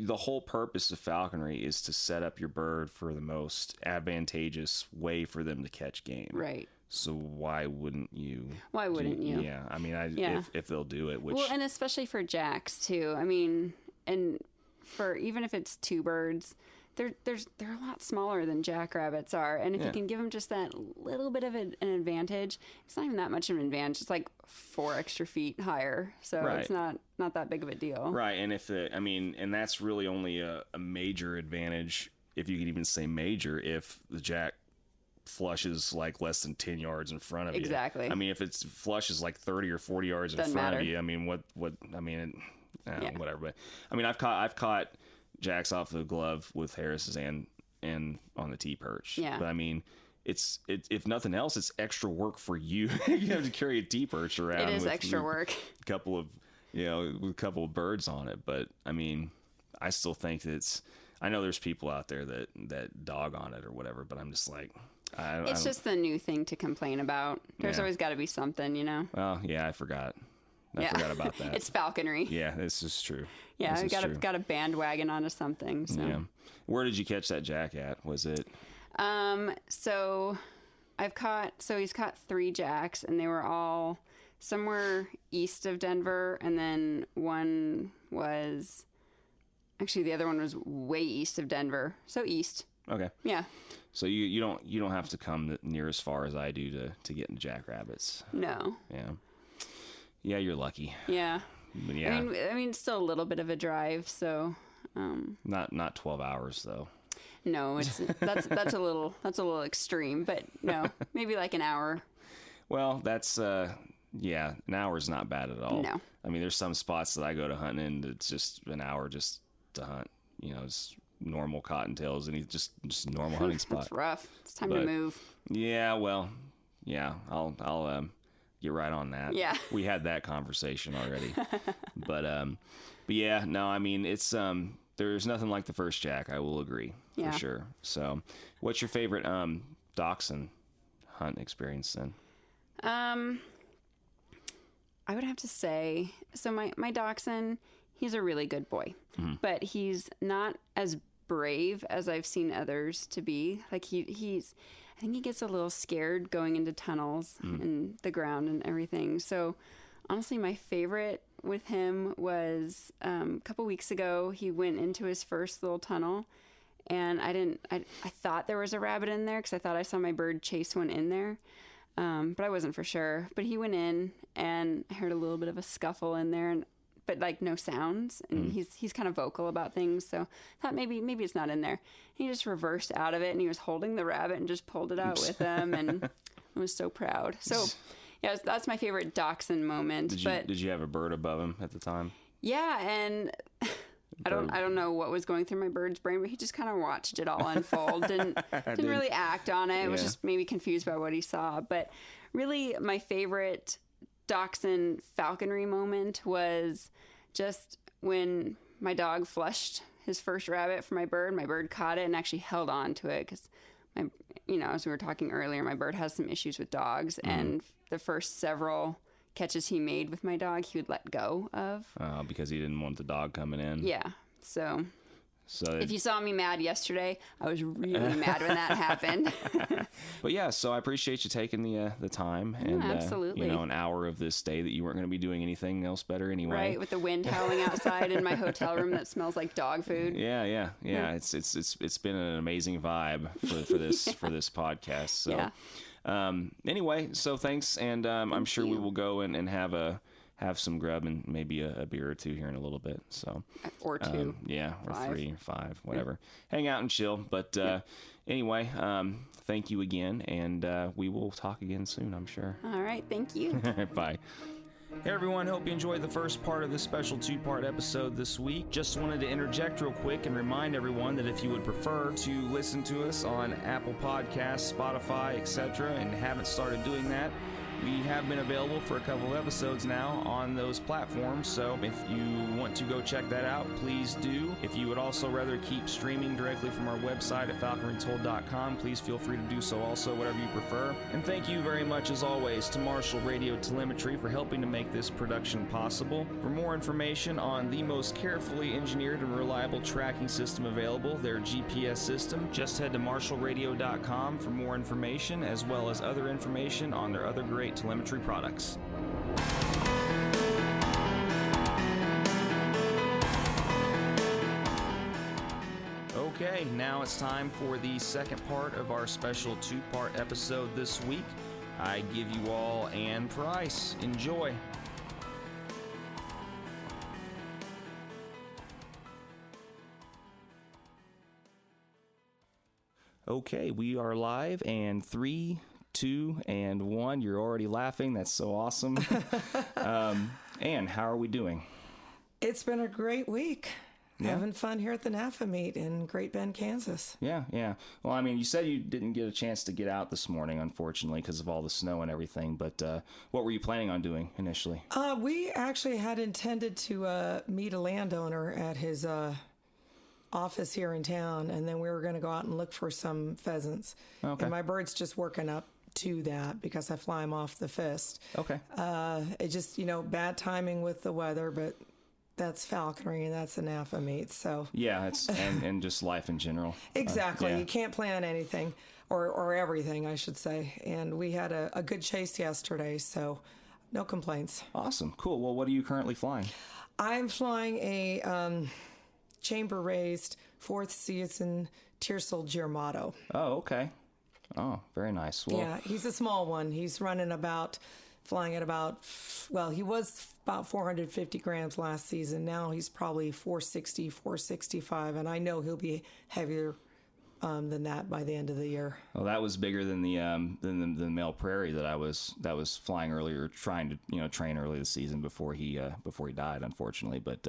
The whole purpose of falconry is to set up your bird for the most advantageous way for them to catch game. Right. So why wouldn't you? Wwhy wouldn't you? Yeah. If they'll do it, and especially for jacks too. And for even if it's two birds, they're a lot smaller than jackrabbits are, and if you can give them just that little bit of an advantage, it's not even that much of an advantage. It's like 4 extra feet higher, so it's not that big of a deal. Right, and and that's really only a major advantage, if you could even say major, if the jack flushes like less than 10 yards in front of you. Exactly. If it's flushes like 30 or 40 yards in front of you, whatever. But I've caught jacks off the glove with Harris's and on the T-perch. Yeah. But it's if nothing else, it's extra work for you. You have to carry a T-perch around. It is extra work. A couple of birds on it. But I still think that I know there's people out there that dog on it or whatever, but I'm just like, it's just the new thing to complain about. There's always got to be something, you know? Well, yeah, I forgot. I forgot about that. It's falconry. Yeah, this is true. Yeah, we got a bandwagon onto something. So. Yeah. Where did you catch that jack at? Was it? So he's caught 3 jacks, and they were all somewhere east of Denver, and then one was actually the other one was way east of Denver. So east. Okay. Yeah. So you don't have to come near as far as I do to get into jackrabbits. No. Yeah. Yeah, you're lucky. Yeah. But yeah. I mean, it's still a little bit of a drive, so. Not 12 hours though. No, that's a little extreme, but no, maybe like an hour. Well, that's an hour's not bad at all. No. I mean, there's some spots that I go to hunting and it's just an hour just to hunt. You know, it's normal cottontails and just normal hunting spot. It's rough. It's time to move. Yeah, well, yeah, I'll get right on that. Yeah. We had that conversation already. but yeah, no, I mean, it's there's nothing like the first jack, I will agree. Yeah. For sure. So, what's your favorite dachshund hunt experience then? I would have to say, so my dachshund, he's a really good boy, but he's not as brave as I've seen others to be. Like I think he gets a little scared going into tunnels and the ground and everything. So honestly, my favorite with him was a couple weeks ago. He went into his first little tunnel, and I thought there was a rabbit in there because I thought I saw my bird chase one in there. But I wasn't for sure. But he went in, and I heard a little bit of a scuffle in there, but like no sounds. And he's kind of vocal about things, so I thought maybe it's not in there. He just reversed out of it, and he was holding the rabbit and just pulled it out with him, and I was so proud. So yeah, that's my favorite dachshund moment. Did you have a bird above him at the time? Yeah, and I don't know what was going through my bird's brain, but he just kind of watched it all unfold. Didn't really act on it. Was just maybe confused by what he saw. But really, my favorite dachshund falconry moment was just when my dog flushed his first rabbit for my bird. My bird caught it and actually held on to it because as we were talking earlier, my bird has some issues with dogs, and the first several catches he made with my dog, he would let go of. Because he didn't want the dog coming in. Yeah. So if you saw me mad yesterday, I was really mad when that happened. But yeah, so I appreciate you taking the time and absolutely. An hour of this day that you weren't going to be doing anything else better anyway. Right, with the wind howling outside in my hotel room that smells like dog food. Yeah. It's been an amazing vibe for this for this podcast. So anyway, so thanks, and I'm sure we will go and have some grub and maybe a beer or two here in a little bit. So or two, or 3 or 5, whatever. Hang out and chill. But anyway, thank you again, and we will talk again soon, I'm sure. All right, thank you. Bye. Hey everyone, hope you enjoyed the first part of this special 2-part episode this week. Just wanted to interject real quick and remind everyone that if you would prefer to listen to us on Apple Podcasts, Spotify, etc., and haven't started doing that, we have been available for a couple of episodes now on those platforms, so if you want to go check that out, please do. If you would also rather keep streaming directly from our website at falconrytold.com, please feel free to do so also, whatever you prefer. And thank you very much, as always, to Marshall Radio Telemetry for helping to make this production possible. For more information on the most carefully engineered and reliable tracking system available, their GPS system, just head to marshallradio.com for more information, as well as other information on their other great telemetry products. Okay, now it's time for the second part of our special 2-part episode this week. I give you all Ann Price. Enjoy. Okay, we are live, and 3, 2, and 1. You're already laughing. That's so awesome. Ann, how are we doing? It's been a great week. Yeah. Having fun here at the NAFA meet in Great Bend, Kansas. Yeah. Well, I mean, you said you didn't get a chance to get out this morning, unfortunately, because of all the snow and everything. But what were you planning on doing initially? We actually had intended to meet a landowner at his office here in town, and then we were going to go out and look for some pheasants. Okay. And my bird's just working up to that because I fly him off the fist. Okay. It just, bad timing with the weather, but that's falconry and that's a NAFA meet. So yeah, it's and just life in general. Exactly. Yeah. You can't plan anything or everything, I should say. And we had a good chase yesterday, so no complaints. Awesome. Cool. Well, what are you currently flying? I'm flying a chamber raised 4th season Tiercel Giarmato. Oh, okay. Oh, very nice. Well, Yeah, he's a small one. He's flying at about, he was about 450 grams last season. Now he's probably 460, 465, and I know he'll be heavier than that by the end of the year. well, that was bigger than the male prairie that was flying earlier, trying to train early this season before he died, unfortunately. But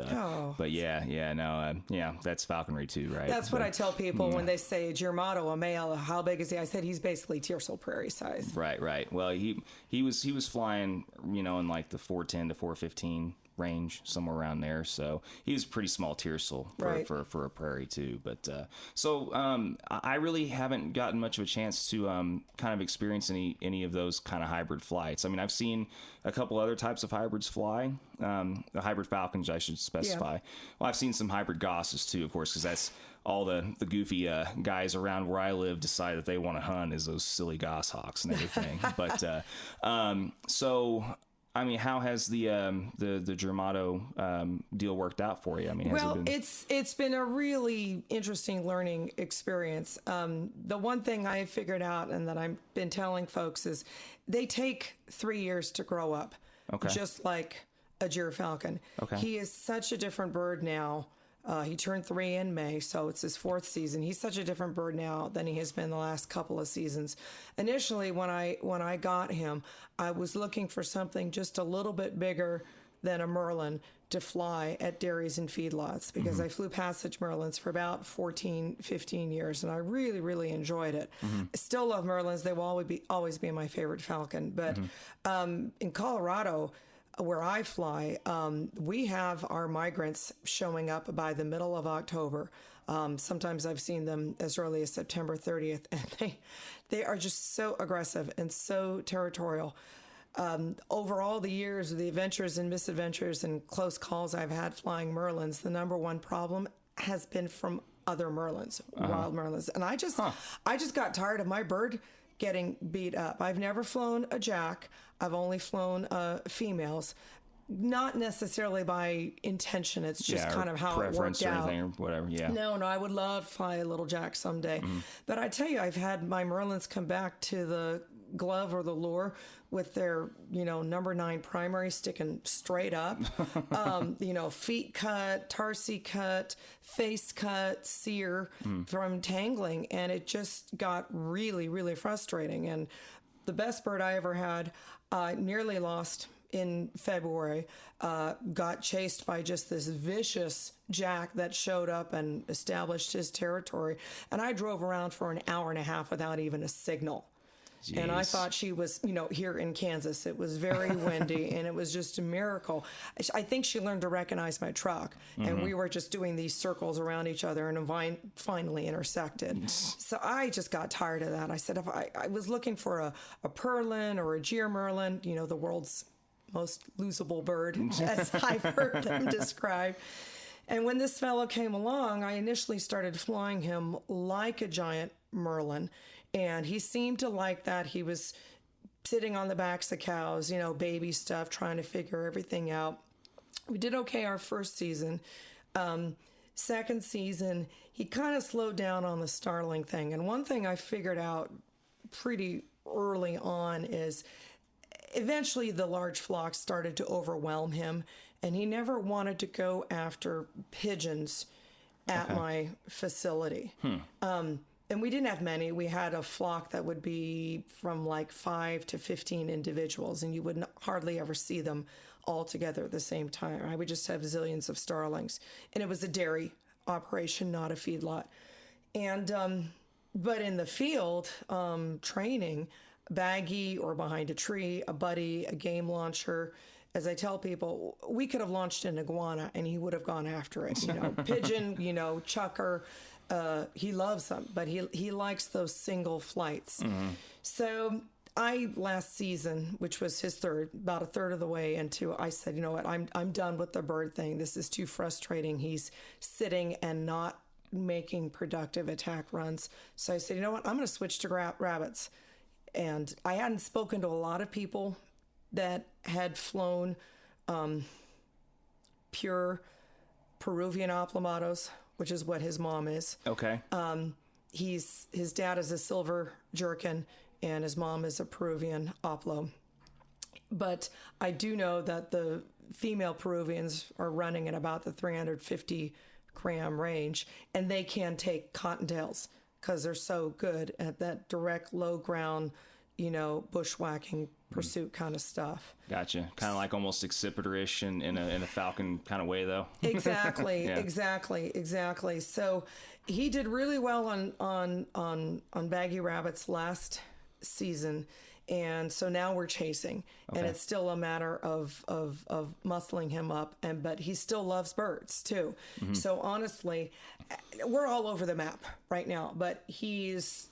that's falconry too, right? That's what I tell people when they say Giarmato, a male. How big is he? I said he's basically Tiercel prairie size. Right. Well, he was flying, in like the 410 to 415 range, somewhere around there. So he was pretty small Tiercel for a prairie too. But I really haven't gotten much of a chance to kind of experience any of those kind of hybrid flights. I mean, I've seen a couple other types of hybrids fly, the hybrid falcons, I should specify. Yeah. Well, I've seen some hybrid gosses too, of course, because that's all the goofy guys around where I live decide that they want to hunt is those silly goshawks and everything. But so. I mean, how has the Giarmato deal worked out for you? I mean, it's been a really interesting learning experience. The one thing I figured out and that I've been telling folks is they take 3 years to grow up, just like a gyrfalcon. Okay. He is such a different bird now. He turned 3 in May, so it's his 4th season. He's such a different bird now than he has been the last couple of seasons. Initially, when I got him, I was looking for something just a little bit bigger than a Merlin to fly at dairies and feedlots because I flew passage Merlins for about 14, 15 years, and I really, really enjoyed it. I still love Merlins. They will always be my favorite falcon. But in Colorado, where I fly, we have our migrants showing up by the middle of October. Sometimes I've seen them as early as September 30th, and they are just so aggressive and so territorial. Over all the years of the adventures and misadventures and close calls I've had flying Merlins, the number one problem has been from other Merlins, wild Merlins. And I just got tired of my bird getting beat up. I've never flown a jack. I've only flown females, not necessarily by intention. It's just kind of how it worked out. Anything or whatever. Yeah. No, I would love to fly a little jack someday. But I tell you, I've had my Merlins come back to the glove or the lure with their, number 9 primary sticking straight up, feet cut, tarsi cut, face cut, sear from tangling. And it just got really, really frustrating. And the best bird I ever had, nearly lost in February, got chased by just this vicious jack that showed up and established his territory. And I drove around for an hour and a half without even a signal. Jeez. And I thought she was, here in Kansas. It was very windy, and it was just a miracle. I think she learned to recognize my truck, and we were just doing these circles around each other and finally intersected. So I just got tired of that. I said, if I was looking for a Perlin or a Gyr Merlin, the world's most losable bird, as I've heard them described. And when this fellow came along, I initially started flying him like a giant Merlin. And he seemed to like that. He was sitting on the backs of cows, baby stuff, trying to figure everything out. We did okay our first season. Second season, he kind of slowed down on the starling thing. And one thing I figured out pretty early on is eventually the large flocks started to overwhelm him. And he never wanted to go after pigeons at my facility. And we didn't have many. We had a flock that would be from like 5 to 15 individuals, and you would hardly ever see them all together at the same time. I would just have zillions of starlings. And it was a dairy operation, not a feedlot. And, but in the field, training, baggy or behind a tree, a buddy, a game launcher, as I tell people, we could have launched an iguana and he would have gone after it. Pigeon, chucker, he loves them, but he likes those single flights. So last season, which was his about a third of the way into, I said, you know what, I'm done with the bird thing. This is too frustrating. He's sitting and not making productive attack runs. So I said, you know what, I'm going to switch to rabbits. And I hadn't spoken to a lot of people that had flown pure Peruvian Aplomados, which is what his mom is. Okay. His dad is a silver jerkin, and his mom is a Peruvian Oplo. But I do know that the female Peruvians are running at about the 350 gram range, and they can take cottontails because they're so good at that direct low ground, bushwhacking pursuit kind of stuff. Gotcha. Kind of like almost accipiter-ish in a falcon kind of way, though. Exactly. Yeah. Exactly. So he did really well on baggy rabbits last season, and so now we're chasing, and it's still a matter of muscling him up, but he still loves birds too. So honestly, we're all over the map right now, but he's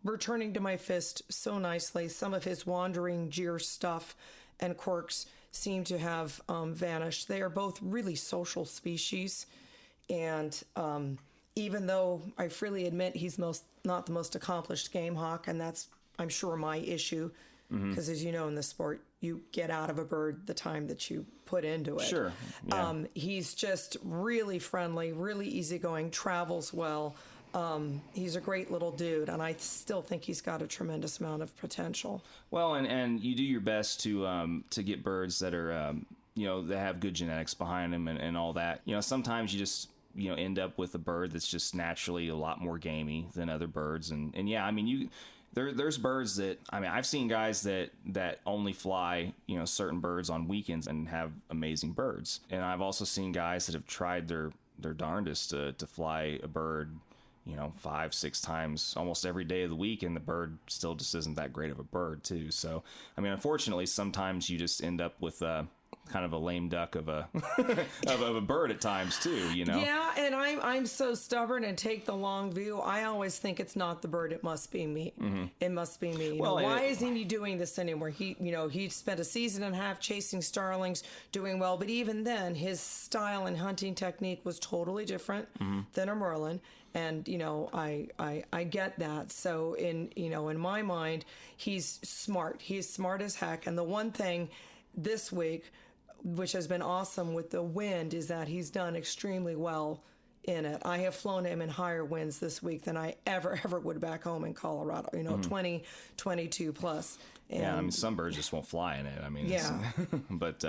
returning to my fist so nicely. Some of his wandering jeer stuff and quirks seem to have vanished. They are both really social species, and even though I freely admit he's not the most accomplished game hawk, and that's, I'm sure, my issue, because as you know, in this sport, you get out of a bird the time that you put into it. Sure. Yeah. He's just really friendly, really easygoing, travels well. He's a great little dude, and I still think he's got a tremendous amount of potential. Well, and you do your best to get birds that are, that have good genetics behind them and all that. Sometimes you just, end up with a bird that's just naturally a lot more gamey than other birds. And yeah, I mean, there's birds that, I mean, I've seen guys that only fly, certain birds on weekends and have amazing birds. And I've also seen guys that have tried their darndest to fly a bird, 5-6 times almost every day of the week, and the bird still just isn't that great of a bird too. So, I mean, unfortunately, sometimes you just end up with kind of a lame duck of a of a bird at times too, Yeah, and I'm so stubborn and take the long view. I always think it's not the bird; it must be me. It must be me. Well, why isn't he doing this anymore? He spent a season and a half chasing starlings, doing well, but even then, his style and hunting technique was totally different than a Merlin. And, I get that. So in my mind, he's smart. He's smart as heck. And the one thing this week, which has been awesome with the wind, is that he's done extremely well in it. I have flown him in higher winds this week than I ever would back home in Colorado, 20, 22 plus. And yeah, I mean, some birds just won't fly in it. I mean, yeah. But,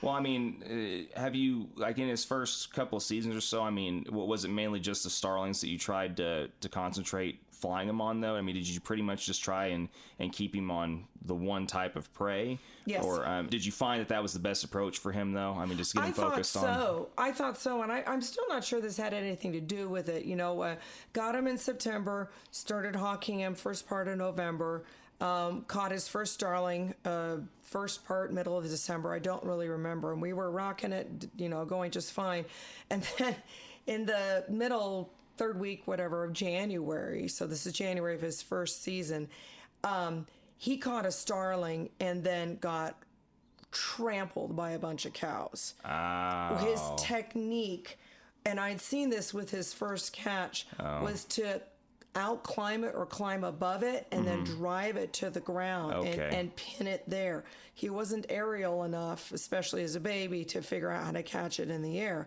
well, I mean, have you, like in his first couple of seasons or so, I mean, was it mainly just the starlings that you tried to concentrate flying him on, though? I mean, did you pretty much just try and keep him on the one type of prey? Yes. Or did you find that was the best approach for him, though? I mean, just getting focused on... I thought so, and I'm still not sure this had anything to do with it. Got him in September, started hawking him first part of November, caught his first starling middle of December. I don't really remember, and we were rocking it, going just fine. And then in the middle, third week, whatever, of January, so this is January of his first season, he caught a starling and then got trampled by a bunch of cows. Oh. His technique, and I'd seen this with his first catch, was to out-climb it or climb above it and then drive it to the ground and pin it there. He wasn't aerial enough, especially as a baby, to figure out how to catch it in the air.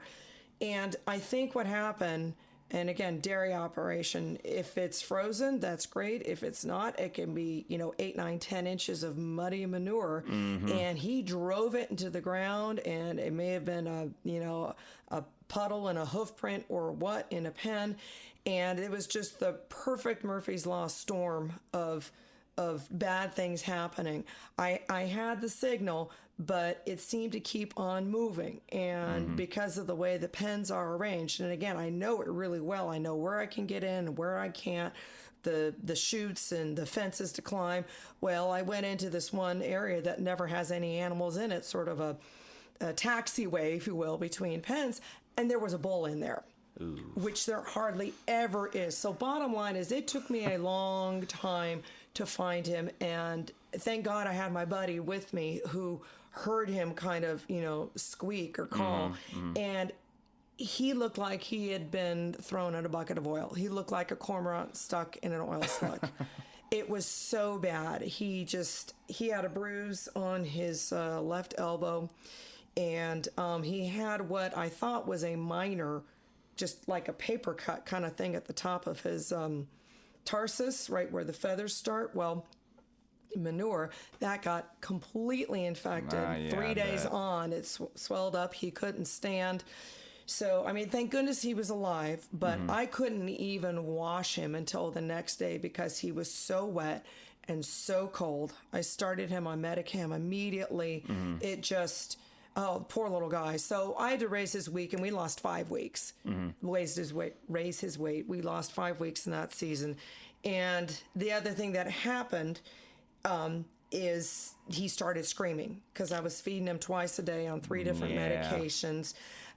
And I think what happened, and again, dairy operation, if it's frozen, that's great. If it's not, it can be, 8, 9, 10 inches of muddy manure. And he drove it into the ground, and it may have been a puddle and a hoof print or what in a pen. And it was just the perfect Murphy's Law storm of bad things happening. I had the signal, but it seemed to keep on moving. And because of the way the pens are arranged, and again, I know it really well. I know where I can get in and where I can't, the chutes and the fences to climb. Well, I went into this one area that never has any animals in it, sort of a taxiway, if you will, between pens, and there was a bull in there. Ooh. Which there hardly ever is. So bottom line is, it took me a long time to find him, and thank God I had my buddy with me who heard him kind of, squeak or call. And he looked like he had been thrown in a bucket of oil. He looked like a cormorant stuck in an oil slick. It was so bad. He had a bruise on his left elbow, and he had what I thought was a minor, just like a paper cut kind of thing at the top of his tarsus, right where the feathers start. Well, manure, that got completely infected. 3 days on, it swelled up. He couldn't stand. So, I mean, thank goodness he was alive, but I couldn't even wash him until the next day because he was so wet and so cold. I started him on Medicam immediately. It just... Oh, poor little guy. So I had to raise his weight, and we lost 5 weeks. Raise his weight. We lost 5 weeks in that season. And the other thing that happened is he started screaming because I was feeding him twice a day on 3 different medications.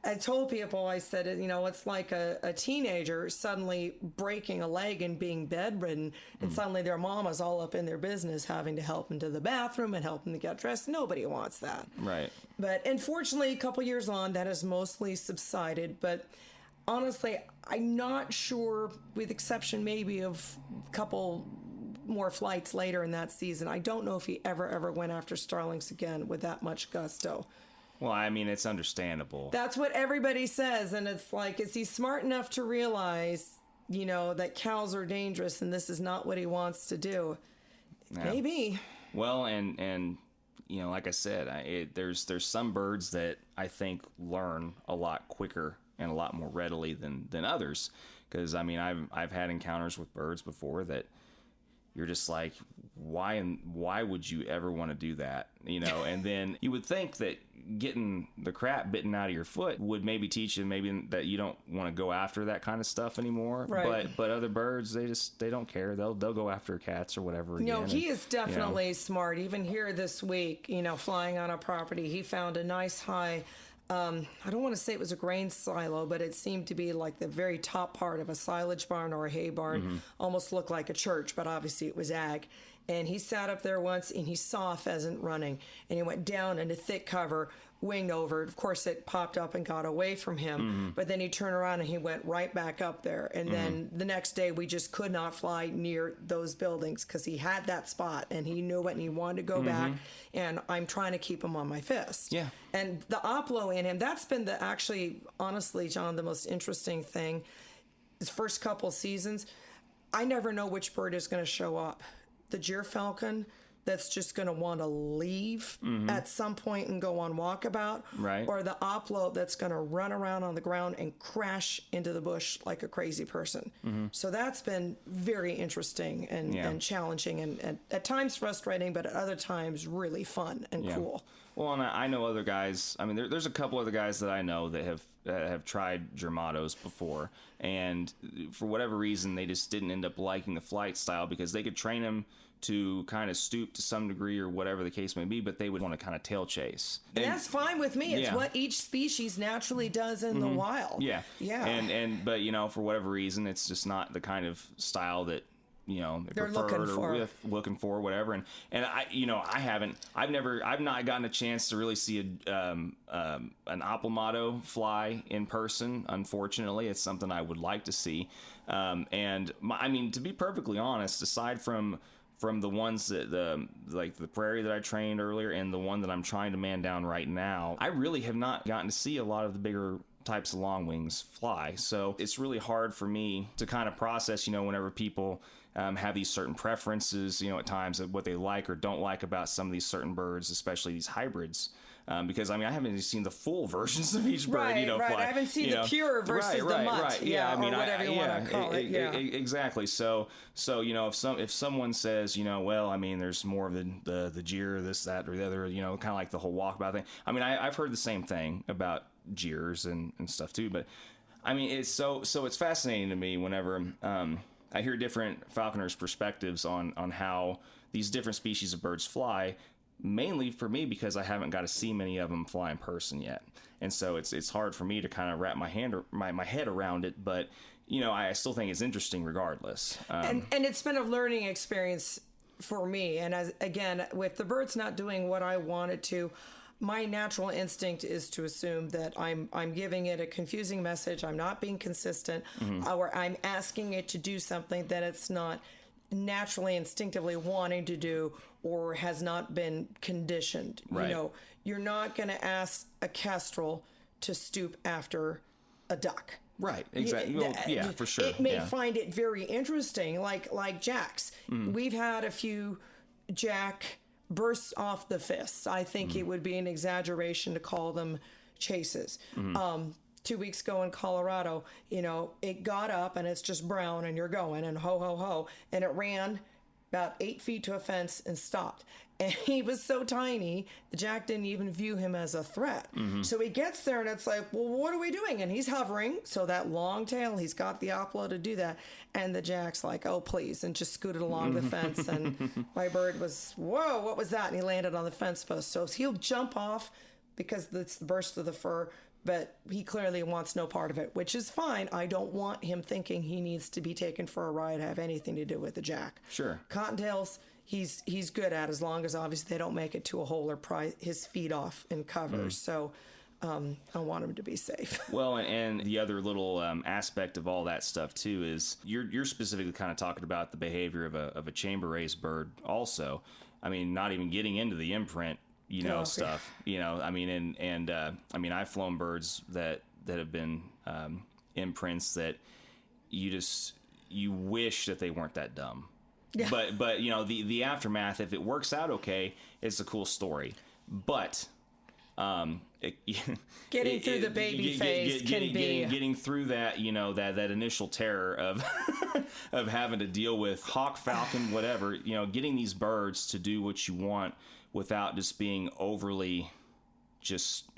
I told people, I said, it's like a teenager suddenly breaking a leg and being bedridden, and suddenly their mama's all up in their business having to help them to the bathroom and help them to get dressed. Nobody wants that. Right. But unfortunately, a couple years on, that has mostly subsided. But honestly, I'm not sure, with exception maybe of a couple more flights later in that season, I don't know if he ever went after starlings again with that much gusto. Well, I mean, it's understandable. That's what everybody says, and it's like, is he smart enough to realize, that cows are dangerous and this is not what he wants to do? Yeah. Maybe. Well, and like I said, there's some birds that I think learn a lot quicker and a lot more readily than others. Because, I mean, I've had encounters with birds before that you're just like, why would you ever want to do that? And then you would think that getting the crap bitten out of your foot would maybe teach you maybe that you don't want to go after that kind of stuff anymore. Right. But other birds, they don't care. They'll go after cats or whatever. He is definitely smart. Even here this week, flying on a property, he found a nice high, I don't want to say it was a grain silo, but it seemed to be like the very top part of a silage barn or a hay barn. Almost looked like a church, but obviously it was ag. And he sat up there once and he saw a pheasant running, and he went down into thick cover, winged over. Of course, it popped up and got away from him, but then he turned around and he went right back up there. And then the next day we just could not fly near those buildings because he had that spot and he knew it and he wanted to go back. And I'm trying to keep him on my fist. Yeah. And the oplo in him, that's been honestly, John, the most interesting thing. His first couple seasons, I never know which bird is going to show up. The gyrfalcon that's just going to want to leave at some point and go on walkabout, right? Or the oplo that's going to run around on the ground and crash into the bush like a crazy person. So that's been very interesting and challenging and at times frustrating, but at other times really fun and cool. Well, and I know other guys. I mean, there's a couple other guys that I know that have tried Germatos before, and for whatever reason, they just didn't end up liking the flight style because they could train them to kind of stoop to some degree or whatever the case may be, but they would want to kind of tail chase. And that's fine with me. It's what each species naturally does in the wild. Yeah. Yeah. But for whatever reason, it's just not the kind of style that they're looking for whatever. And I've not gotten a chance to really see an Aplomato fly in person. Unfortunately, it's something I would like to see. To be perfectly honest, aside from the ones that the prairie that I trained earlier and the one that I'm trying to man down right now, I really have not gotten to see a lot of the bigger types of long wings fly. So it's really hard for me to kind of process, whenever people have these certain preferences, at times of what they like or don't like about some of these certain birds, especially these hybrids. because I mean I haven't even seen the full versions of each bird. Right. Fly, I haven't seen the pure versus the mutt. Right. Yeah, I mean, or whatever you want to call it. Yeah. Exactly. So if someone says, well, I mean, there's more of the jeer, this, that, or the other, kind of like the whole walkabout thing. I mean, I've heard the same thing about jeers and stuff too, but I mean, it's it's fascinating to me whenever I hear different falconers' perspectives on how these different species of birds fly, mainly for me because I haven't got to see many of them fly in person yet. And so it's hard for me to kind of wrap my head around it, but I still think it's interesting regardless. And it's been a learning experience for me. And again, with the birds not doing what I wanted to, my natural instinct is to assume that I'm giving it a confusing message. I'm not being consistent, or I'm asking it to do something that it's not naturally, instinctively wanting to do, or has not been conditioned. Right. You're not going to ask a kestrel to stoop after a duck. Right, exactly. Well, yeah, for sure. It may find it very interesting, like jacks. We've had a few jack bursts off the fists. I think it would be an exaggeration to call them chases. 2 weeks ago in Colorado, it got up and it's just brown and you're going and ho, ho, ho. And it ran about 8 feet to a fence and stopped. And he was so tiny, the jack didn't even view him as a threat. So he gets there and it's like, well, what are we doing? And he's hovering. So that long tail, he's got the oplo to do that. And the jack's like, oh, please, and just scooted along the fence. And my bird was, whoa, what was that? And he landed on the fence post. So he'll jump off because it's the burst of the fur, but he clearly wants no part of it, which is fine. I don't want him thinking he needs to be taken for a ride, have anything to do with the jack. Sure. Cottontails, he's good at, as long as obviously they don't make it to a hole or pry his feet off in covers. So I want him to be safe. Well, and the other little aspect of all that stuff too is you're specifically kind of talking about the behavior of a chamber raised bird also. I mean, not even getting into the imprint, stuff, I mean, and I mean, I've flown birds that have been imprints that you wish that they weren't that dumb. Yeah. But the aftermath, if it works out okay, it's a cool story. But getting through the baby phase getting through that that initial terror of of having to deal with hawk, falcon, whatever, getting these birds to do what you want without just being overly just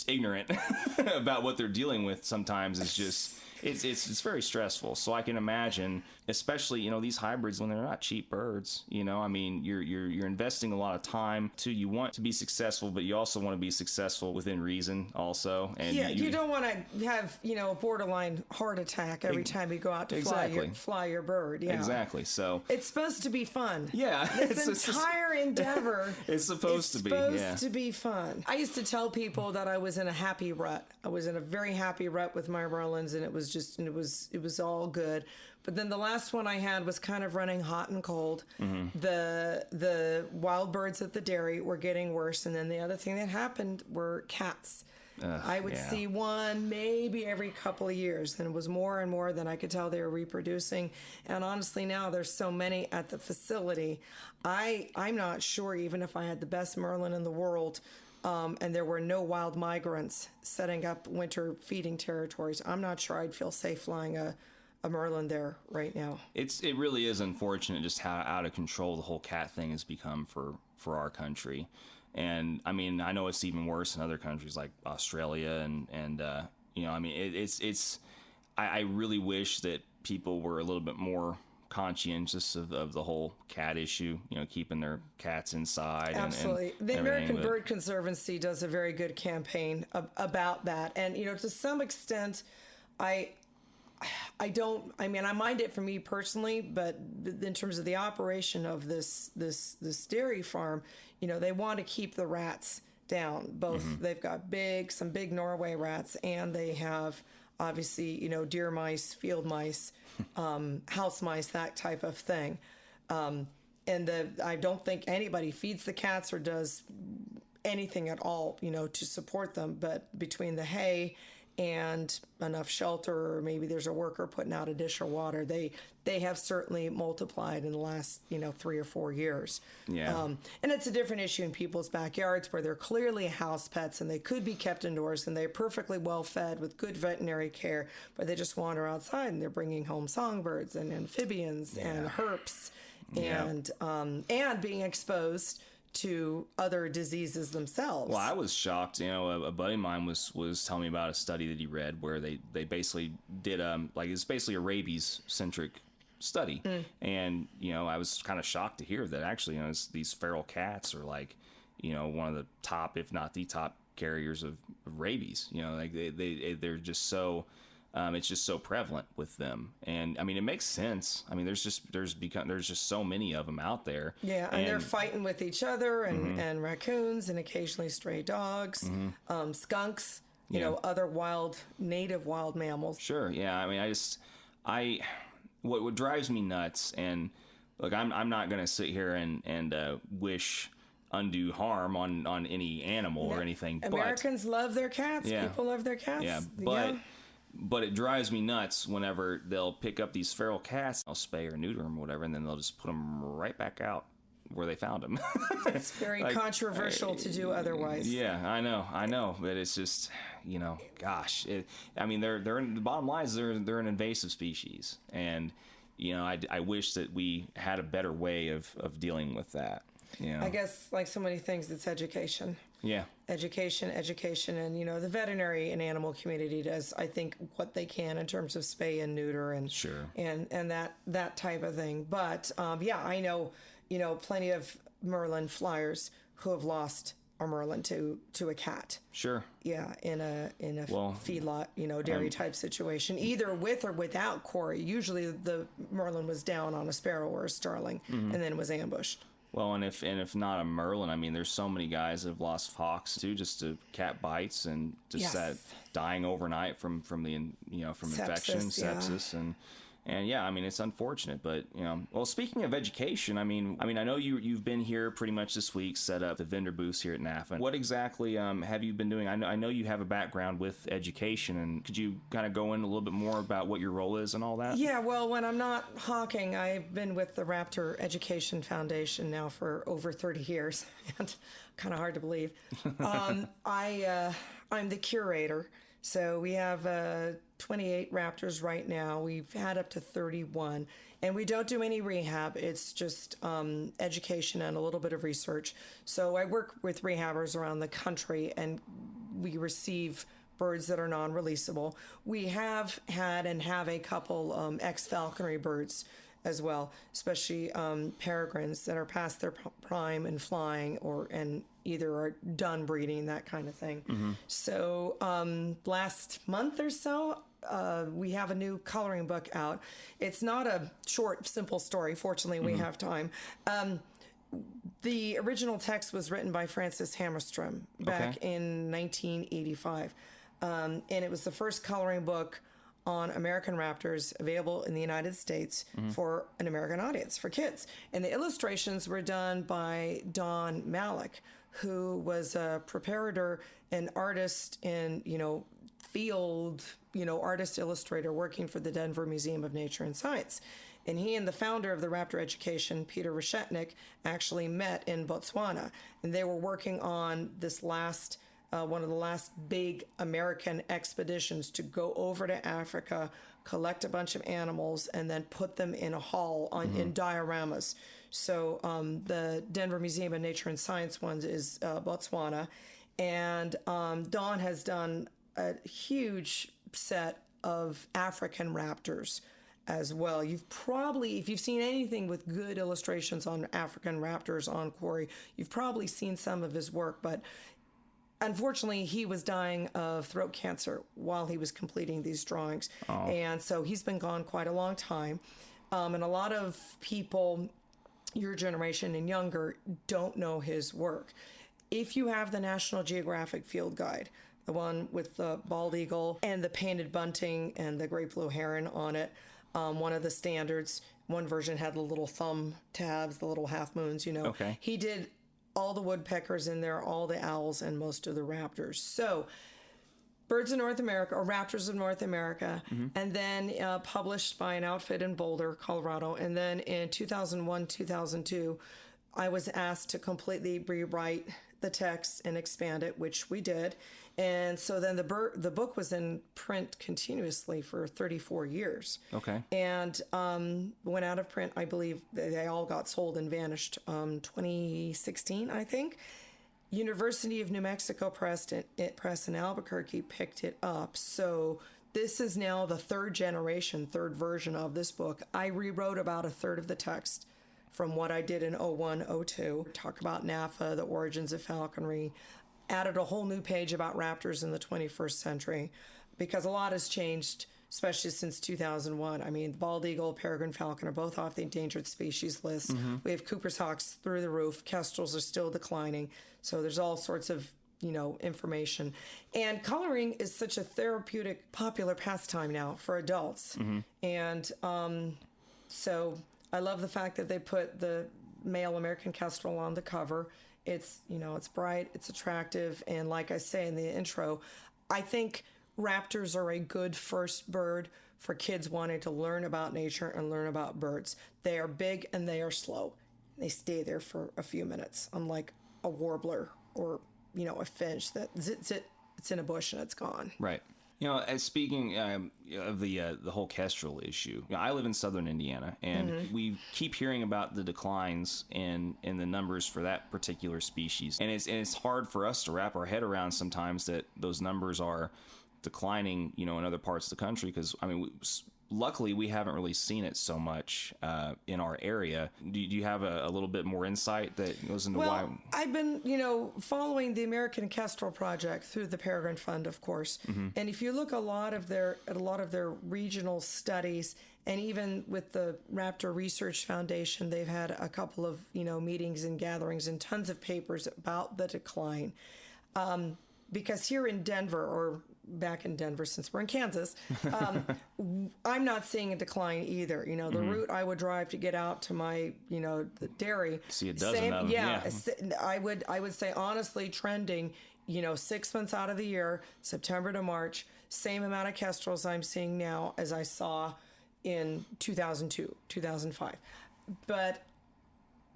ignorant about what they're dealing with sometimes is just it's very stressful. So I can imagine, especially these hybrids, when they're not cheap birds, I mean, you're investing a lot of time you want to be successful, but you also want to be successful within reason also. And you don't want to have a borderline heart attack every time you go out to fly your bird. Yeah, exactly. So it's supposed to be fun. Yeah, this entire endeavor it's supposed to be fun. I used to tell people that I was in a happy rut. I was in a very happy rut with my Merlins, and it was all good. But then the last one I had was kind of running hot and cold. The wild birds at the dairy were getting worse, and then the other thing that happened were cats. I would see one maybe every couple of years, and it was more and more than I could tell they were reproducing. And honestly, now there's so many at the facility, I'm not sure, even if I had the best Merlin in the world, and there were no wild migrants setting up winter feeding territories, I'm not sure I'd feel safe flying a Merlin there right now. It really is unfortunate just how out of control the whole cat thing has become for our country. And I mean, I know it's even worse in other countries like Australia and I mean, I really wish that people were a little bit more conscientious of the whole cat issue, keeping their cats inside. Absolutely. And the American Bird Conservancy does a very good campaign about that. And, to some extent, I mind it for me personally, but in terms of the operation of this dairy farm, they want to keep the rats down. Both they've got some big Norway rats, and they have obviously, deer mice, field mice, house mice, that type of thing. And I don't think anybody feeds the cats or does anything at all, to support them. But between the hay and enough shelter, or maybe there's a worker putting out a dish of water, they have certainly multiplied in the last 3 or 4 years. Yeah. And it's a different issue in people's backyards where they're clearly house pets and they could be kept indoors and they're perfectly well fed with good veterinary care, but they just wander outside and they're bringing home songbirds and amphibians and herps and being exposed to other diseases themselves. Well, I was shocked. A buddy of mine was telling me about a study that he read where they basically did it's basically a rabies centric study, and I was kind of shocked to hear that actually these feral cats are one of the top, if not the top, carriers of rabies. They're just so. It's just so prevalent with them, and I mean it makes sense. I mean there's just so many of them out there. Yeah, and they're fighting with each other, and raccoons, and occasionally stray dogs, skunks, other native wild mammals. Sure, yeah. I mean, what drives me nuts, and look, I'm not gonna sit here and wish undue harm on any animal or anything. Americans love their cats. Yeah. People love their cats. Yeah, but it drives me nuts whenever they'll pick up these feral cats, they'll spay or neuter them or whatever, and then they'll just put them right back out where they found them. It's very controversial to do otherwise. Yeah, I know, but it's just, gosh. The bottom line is they're an invasive species, and I wish that we had a better way of dealing with that. I guess like so many things, it's education. Yeah. Education, and the veterinary and animal community does, I think, what they can in terms of spay and neuter and sure, and that type of thing. But I know plenty of Merlin flyers who have lost a Merlin to a cat. Sure. Yeah, in a feedlot, dairy type situation, either with or without quarry. Usually the Merlin was down on a sparrow or a starling, and then was ambushed. Well, and if not a Merlin, I mean, there's so many guys that have lost hawks too, just to cat bites and just that dying overnight from the from infection, sepsis, and yeah, I mean, it's unfortunate, but well, speaking of education, I mean, I know you've been here pretty much this week, set up the vendor booths here at NAFA. What exactly have you been doing? I know you have a background with education, and could you kind of go in a little bit more about what your role is and all that? Yeah, well, when I'm not hawking, I've been with the Raptor Education Foundation now for over 30 years, and kind of hard to believe. I'm the curator. So we have 28 Raptors right now. We've had up to 31. And we don't do any rehab. It's just education and a little bit of research. So I work with rehabbers around the country, and we receive birds that are non-releasable. We have had and have a couple ex-falconry birds as well, especially peregrines that are past their prime and flying, and either are done breeding, that kind of thing. So last month or so, we have a new coloring book out. It's not a short, simple story. Fortunately, we have time. The original text was written by Francis Hammerstrom back in 1985. And it was the first coloring book on American raptors available in the United States for an American audience, for kids. And the illustrations were done by Don Malik, who was a preparator and artist and, field, artist illustrator working for the Denver Museum of Nature and Science. And he and the founder of the Raptor Education, Peter Reshetnik, actually met in Botswana. And they were working on this one of the last big American expeditions to go over to Africa, collect a bunch of animals, and then put them in a hall in dioramas. So the Denver Museum of Nature and Science one is Botswana. And Don has done a huge set of African raptors as well. You've probably, if you've seen anything with good illustrations on African raptors on quarry, you've probably seen some of his work, but unfortunately, he was dying of throat cancer while he was completing these drawings. And so he's been gone quite a long time. And a lot of people, your generation and younger, don't know his work. If you have the National Geographic Field Guide, the one with the bald eagle and the painted bunting and the great blue heron on it, one of the standards, one version had the little thumb tabs, the little half moons, Okay. He did all the woodpeckers in there, all the owls, and most of the raptors. So Birds of North America, or Raptors of North America, and then published by an outfit in Boulder, Colorado. And then in 2001, 2002, I was asked to completely rewrite the text and expand it, which we did. And so then the book was in print continuously for 34 years. Okay. And went out of print, I believe they all got sold and vanished 2016, I think. University of New Mexico Press in Albuquerque picked it up. So this is now the third version of this book. I rewrote about a third of the text from what I did in 01, 02. Talk about NAFA, the origins of falconry, added a whole new page about raptors in the 21st century, because a lot has changed, especially since 2001. I mean, bald eagle, peregrine falcon are both off the endangered species list. We have Cooper's hawks through the roof. Kestrels are still declining. So there's all sorts of, information. And coloring is such a therapeutic, popular pastime now for adults. And so I love the fact that they put the male American kestrel on the cover. It's, it's bright, it's attractive. And like I say in the intro, I think raptors are a good first bird for kids wanting to learn about nature and learn about birds. They are big and they are slow. They stay there for a few minutes, unlike a warbler or, a finch that it's in a bush and it's gone. Right. As speaking of the whole kestrel issue, I live in southern Indiana, and we keep hearing about the declines in the numbers for that particular species, and it's hard for us to wrap our head around sometimes that those numbers are declining, in other parts of the country, because luckily we haven't really seen it so much in our area. Do you have a little bit more insight that goes into why? I've been, following the American Kestrel Project through the Falconry Fund, of course. And if you look at a lot of their regional studies, and even with the Raptor Research Foundation, they've had a couple of, meetings and gatherings and tons of papers about the decline. Because here in Denver, or back in Denver since we're in Kansas, I'm not seeing a decline either. The route I would drive to get out to my, the dairy. See a dozen of them. Yeah. I would say honestly trending, 6 months out of the year, September to March, same amount of kestrels I'm seeing now as I saw in 2002, 2005. But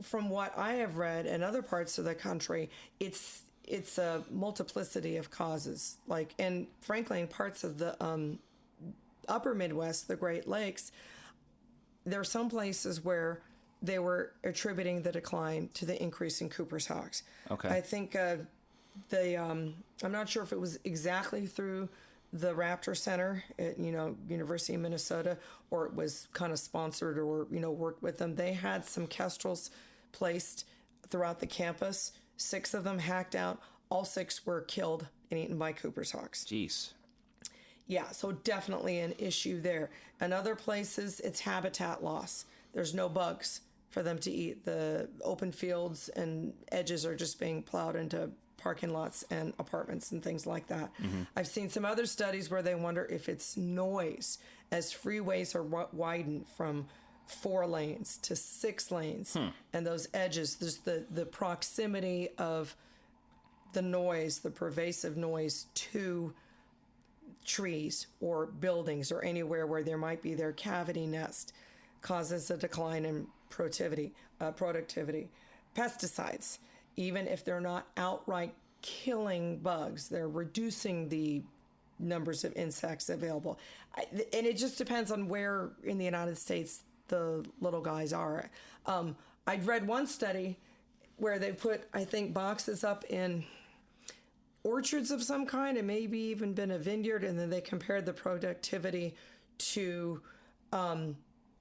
from what I have read in other parts of the country, it's a multiplicity of causes. And frankly, in parts of the upper Midwest, the Great Lakes, there are some places where they were attributing the decline to the increase in Cooper's hawks. Okay. I think I'm not sure if it was exactly through the Raptor Center at, University of Minnesota, or it was kind of sponsored or, worked with them. They had some kestrels placed throughout the campus. 6 of them hacked out. All 6 were killed and eaten by Cooper's hawks. Jeez. Yeah, so definitely an issue there. In other places, it's habitat loss. There's no bugs for them to eat. The open fields and edges are just being plowed into parking lots and apartments and things like that. I've seen some other studies where they wonder if it's noise, as freeways are widened from 4 lanes to 6 lanes, and those edges, there's the proximity of the noise, the pervasive noise to trees or buildings or anywhere where there might be their cavity nest, causes a decline in productivity. Pesticides, even if they're not outright killing bugs, they're reducing the numbers of insects available. And it just depends on where in the United States the little guys are. I'd read one study where they put, I think, boxes up in orchards of some kind, and maybe even been a vineyard, and then they compared the productivity to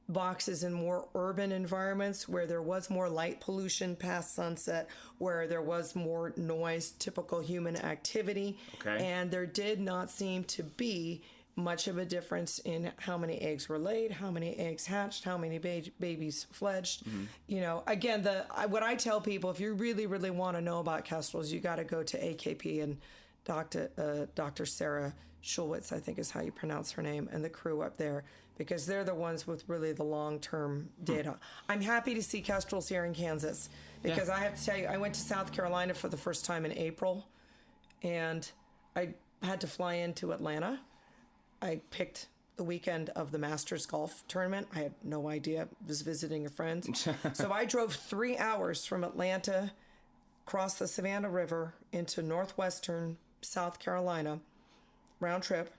boxes in more urban environments where there was more light pollution past sunset, where there was more noise, typical human activity. Okay. And there did not seem to be much of a difference in how many eggs were laid, how many eggs hatched, how many babies fledged. Again, what I tell people, if you really, really want to know about kestrels, you got to go to AKP and Dr. Sarah Schulwitz, I think is how you pronounce her name, and the crew up there, because they're the ones with really the long-term data. I'm happy to see kestrels here in Kansas, because I have to tell you, I went to South Carolina for the first time in April, and had to fly into Atlanta. I picked the weekend of the Masters golf tournament. I had no idea. I was visiting a friend. So I drove 3 hours from Atlanta, crossed the Savannah River into northwestern South Carolina, round trip.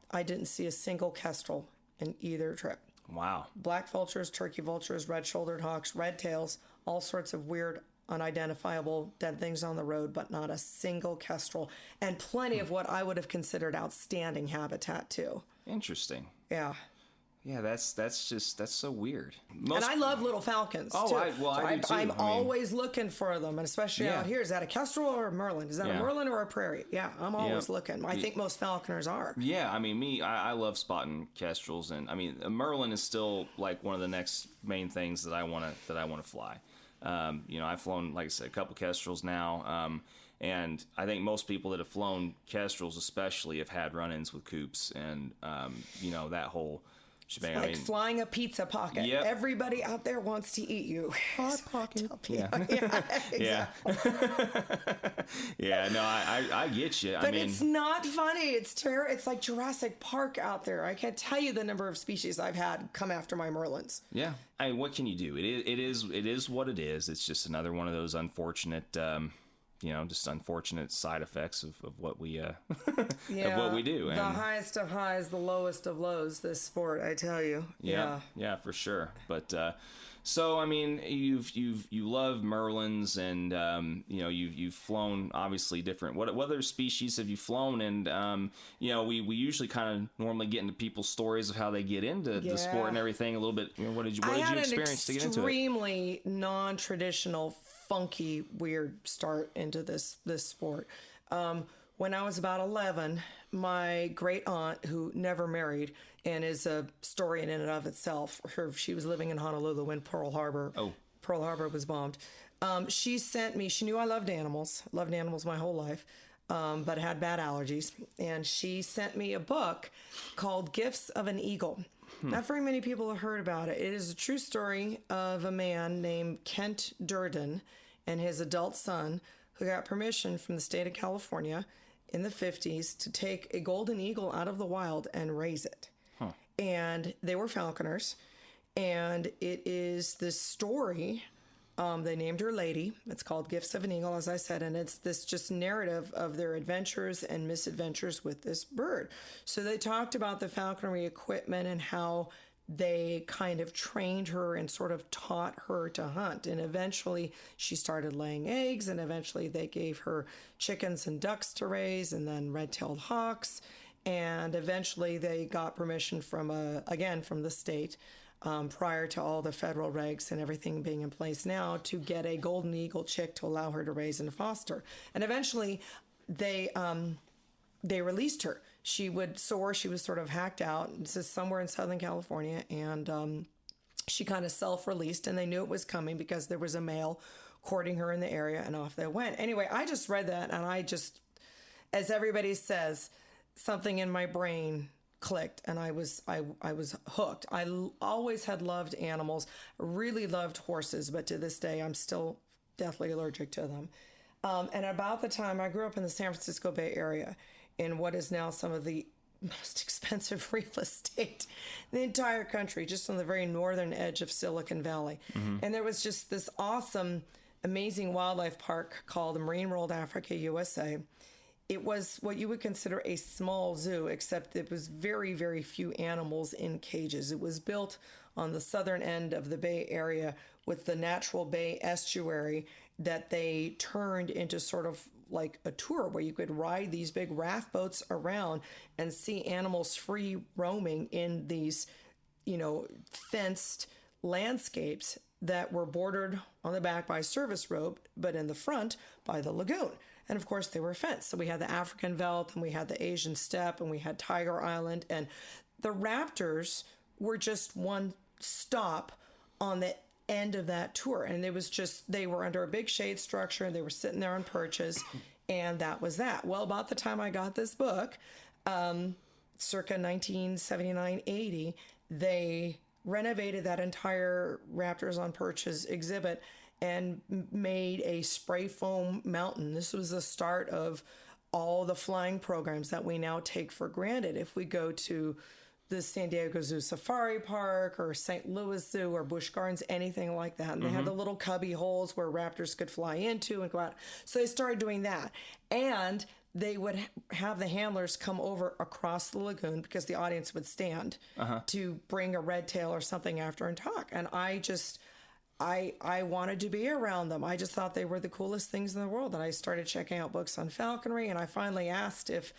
I didn't see a single kestrel in either trip. Wow. Black vultures, turkey vultures, red-shouldered hawks, red tails, all sorts of weird, unidentifiable dead things on the road, but not a single kestrel. And plenty of what I would have considered outstanding habitat, too. Interesting. Yeah. Yeah, that's so weird. And I love little falcons, too. I do, too. I'm always looking for them, and especially out here. Is that a kestrel or a merlin? Is that a merlin or a prairie? Yeah, I'm always looking. I think most falconers are. Yeah, I mean, I love spotting kestrels, and I mean, a merlin is still like one of the next main things that I want to fly. I've flown, like I said, a couple kestrels now, and I think most people that have flown kestrels, especially, have had run-ins with coops, and that whole shebang. It's like flying a pizza pocket. Yep. Everybody out there wants to eat you. Hot pocket. Yeah, exactly. Yeah. No, I get you. But it's not funny. It's like Jurassic Park out there. I can't tell you the number of species I've had come after my merlins. Yeah. I mean, what can you do? It is what it is. It's just another one of those unfortunate, just unfortunate side effects of what we of what we do. The highest of highs, the lowest of lows. This sport, I tell you. Yeah, for sure. But so I mean, you love merlins, and you've flown obviously different. What other species have you flown? And we usually kind of normally get into people's stories of how they get into the sport and everything a little bit. What did you experience to get into it? Extremely non-traditional, funky, weird start into this sport. When I was about 11, my great aunt, who never married and is a story in and of itself, she was living in Honolulu when Pearl Harbor was bombed. She sent me, she knew I loved animals my whole life, but had bad allergies. And she sent me a book called Gifts of an Eagle. Not very many people have heard about it. It is a true story of a man named Kent Durden and his adult son who got permission from the state of California in the 50s to take a golden eagle out of the wild and raise it. And they were falconers. And it is this story. They named her Lady. It's called Gifts of an Eagle, as I said, and it's this just narrative of their adventures and misadventures with this bird. So they talked about the falconry equipment and how they kind of trained her and sort of taught her to hunt. And eventually she started laying eggs, and eventually they gave her chickens and ducks to raise, and then red-tailed hawks. And eventually they got permission from the state, prior to all the federal regs and everything being in place now, to get a golden eagle chick to allow her to raise and foster. And eventually they released her. She would soar. She was sort of hacked out. This is somewhere in Southern California. And she kind of self-released, and they knew it was coming because there was a male courting her in the area, and off they went. Anyway, I just read that, and I just, as everybody says, something in my brain clicked, and I was hooked. I always had loved animals, really loved horses, but to this day I'm still deathly allergic to them. And about the time I grew up in the San Francisco Bay Area, in what is now some of the most expensive real estate in the entire country, just on the very northern edge of Silicon Valley. And there was just this awesome, amazing wildlife park called the Marine World Africa USA. It was what you would consider a small zoo, except it was very, very few animals in cages. It was built on the southern end of the Bay Area with the natural bay estuary that they turned into sort of like a tour where you could ride these big raft boats around and see animals free roaming in these, fenced landscapes that were bordered on the back by service road, but in the front by the lagoon. And of course they were fenced. So we had the African veldt, and we had the Asian steppe, and we had Tiger Island. And the raptors were just one stop on the end of that tour. And it was just, they were under a big shade structure, and they were sitting there on perches, and that was that. Well, about the time I got this book, circa 1979-80, they renovated that entire Raptors on Perches exhibit and made a spray foam mountain. This was the start of all the flying programs that we now take for granted. If we go to the San Diego Zoo Safari Park or St. Louis Zoo or Busch Gardens, anything like that. And they had the little cubby holes where raptors could fly into and go out. So they started doing that. And they would have the handlers come over across the lagoon because the audience would stand to bring a red tail or something after and talk. And I wanted to be around them. I just thought they were the coolest things in the world. And I started checking out books on falconry, and I finally asked if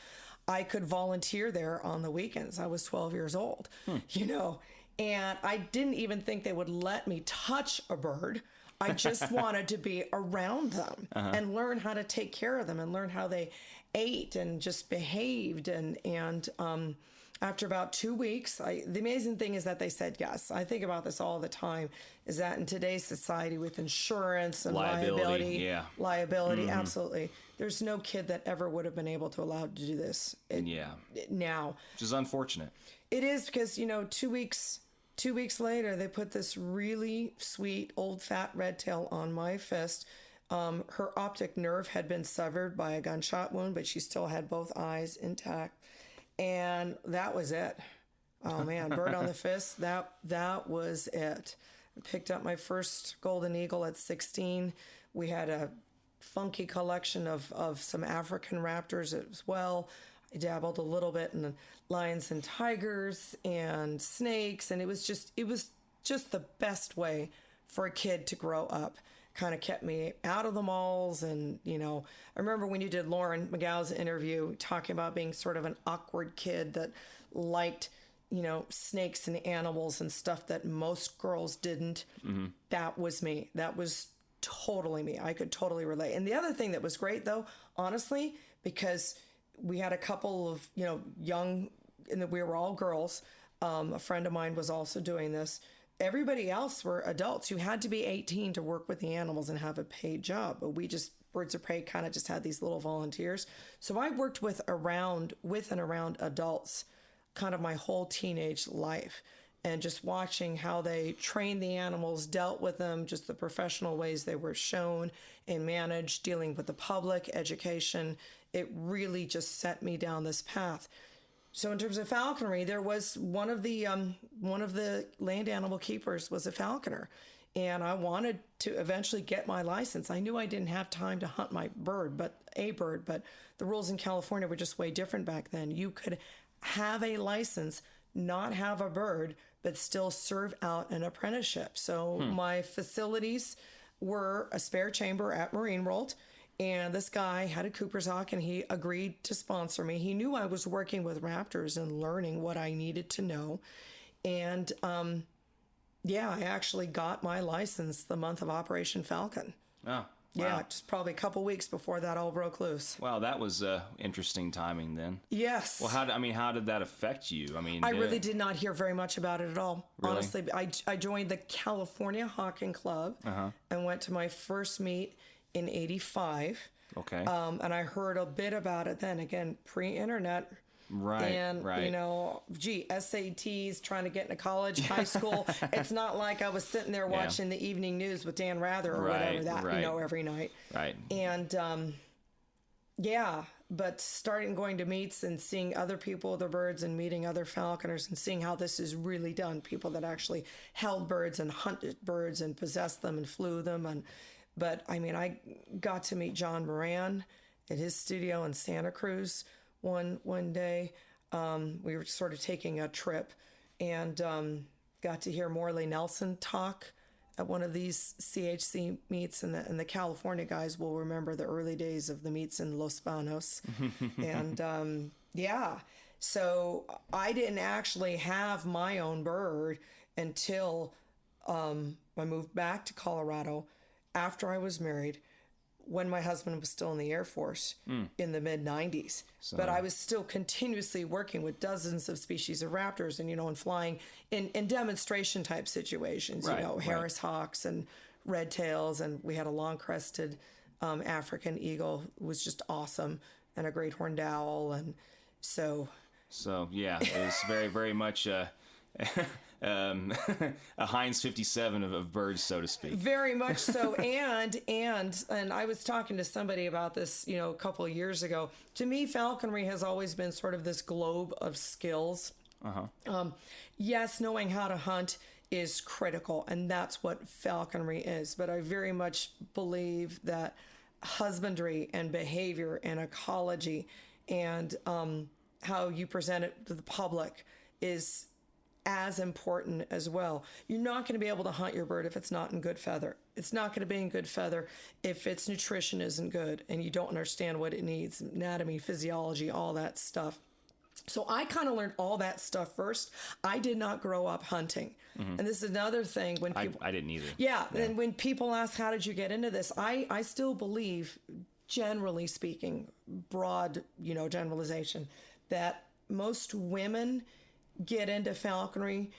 I could volunteer there on the weekends. I was 12 years old, and I didn't even think they would let me touch a bird. I just wanted to be around them and learn how to take care of them and learn how they ate and just behaved. And after about 2 weeks, the amazing thing is that they said yes. I think about this all the time, is that in today's society with insurance and liability, absolutely. There's no kid that ever would have been able to allow to do this now. Which is unfortunate. It is, because, 2 weeks later, they put this really sweet old fat red tail on my fist. Her optic nerve had been severed by a gunshot wound, but she still had both eyes intact. And that was it. Oh man, bird on the fist, that was it. I picked up my first golden eagle at 16. We had a funky collection of some African raptors as well. I dabbled a little bit in lions and tigers and snakes, and it was just the best way for a kid to grow up. Kind of kept me out of the malls. And I remember when you did Lauren McGow's interview talking about being sort of an awkward kid that liked snakes and animals and stuff that most girls didn't. That was me. That was totally me. I could totally relate. And the other thing that was great, though, honestly, because we had a couple of young, and we were all girls. A friend of mine was also doing this. Everybody else were adults. You had to be 18 to work with the animals and have a paid job. But we just, Birds of Prey kind of just had these little volunteers. So I worked with and around adults kind of my whole teenage life. And just watching how they trained the animals, dealt with them, just the professional ways they were shown and managed, dealing with the public, education, it really just set me down this path. So in terms of falconry, there was one of the land animal keepers was a falconer, and I wanted to eventually get my license. I knew I didn't have time to hunt my bird, but the rules in California were just way different back then. You could have a license, not have a bird, but still serve out an apprenticeship. So my facilities were a spare chamber at Marine World. And this guy had a Cooper's Hawk, and he agreed to sponsor me. He knew I was working with raptors and learning what I needed to know. And I actually got my license the month of Operation Falcon. Oh, wow. Yeah, just probably a couple weeks before that all broke loose. Wow, that was interesting timing then. Yes. Well, how did that affect you? I really did not hear very much about it at all. Really? Honestly, I joined the California Hawking Club and went to my first meet in 85. Okay. And I heard a bit about it then, again, pre-internet. Right, and, right. SATs, trying to get into college, high school. It's not like I was sitting there watching the evening news with Dan Rather or whatever that, every night. Right. And, but starting going to meets and seeing other people with their birds and meeting other falconers and seeing how this is really done, people that actually held birds and hunted birds and possessed them and flew them. But I got to meet John Moran at his studio in Santa Cruz one day. We were sort of taking a trip and got to hear Morley Nelson talk at one of these CHC meets, and the California guys will remember the early days of the meets in Los Banos. And so I didn't actually have my own bird until I moved back to Colorado after I was married, when my husband was still in the Air Force in the mid-90s. But I was still continuously working with dozens of species of raptors and flying in demonstration type situations, Harris hawks and red tails. And we had a long-crested African eagle who was just awesome, and a great horned owl. And so yeah, it was very, very much a Heinz 57 of birds, so to speak. Very much so. And I was talking to somebody about this, a couple of years ago. To me, falconry has always been sort of this globe of skills. Yes, knowing how to hunt is critical, and that's what falconry is. But I very much believe that husbandry and behavior and ecology and how you present it to the public is as important as well. You're not going to be able to hunt your bird if it's not in good feather. It's not going to be in good feather if its nutrition isn't good and you don't understand what it needs, anatomy, physiology, all that stuff. So I kind of learned all that stuff first. I did not grow up hunting. And this is another thing when people... I didn't either. Yeah. And when people ask, how did you get into this? I still believe, generally speaking, broad, generalization, that most women get into falconry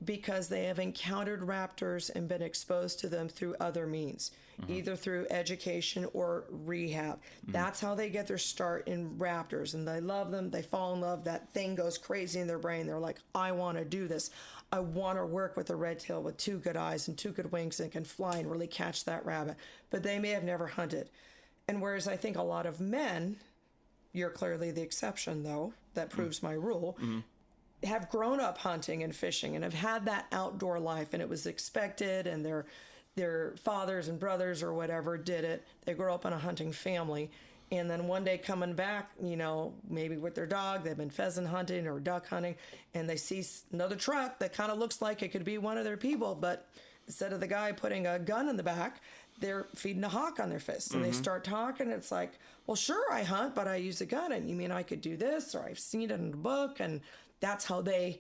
because they have encountered raptors and been exposed to them through other means, either through education or rehab. That's how they get their start in raptors, and they love them. They fall in love. That thing goes crazy in their brain. They're like, I want to do this. I want to work with a red tail with 2 good eyes and 2 good wings and can fly and really catch that rabbit. But they may have never hunted. And whereas I think a lot of men, you're clearly the exception though, that proves my rule, have grown up hunting and fishing and have had that outdoor life, and it was expected, and their fathers and brothers or whatever did it. They grew up in a hunting family, and then one day coming back, maybe with their dog, they've been pheasant hunting or duck hunting, and they see another truck that kind of looks like it could be one of their people, but instead of the guy putting a gun in the back, they're feeding a hawk on their fist. And they start talking. It's like, well, sure, I hunt, but I use a gun. And you mean I could do this? Or I've seen it in a book. And that's how they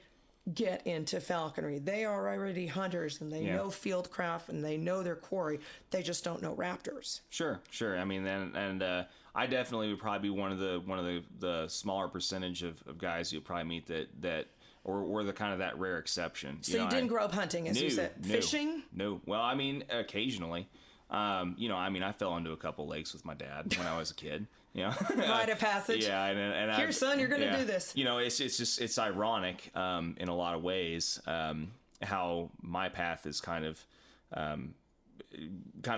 get into falconry. They are already hunters, and they know fieldcraft, and they know their quarry. They just don't know raptors. Sure. I mean, and I definitely would probably be one of the smaller percentage of guys you'll probably meet that or the kind of that rare exception. So you didn't grow up hunting, as you said. Fishing? No. Well, I mean, occasionally. I fell into a couple lakes with my dad when I was a kid. Rite of passage. Yeah, and here, son, you're going to do this. It's ironic in a lot of ways how my path is kind of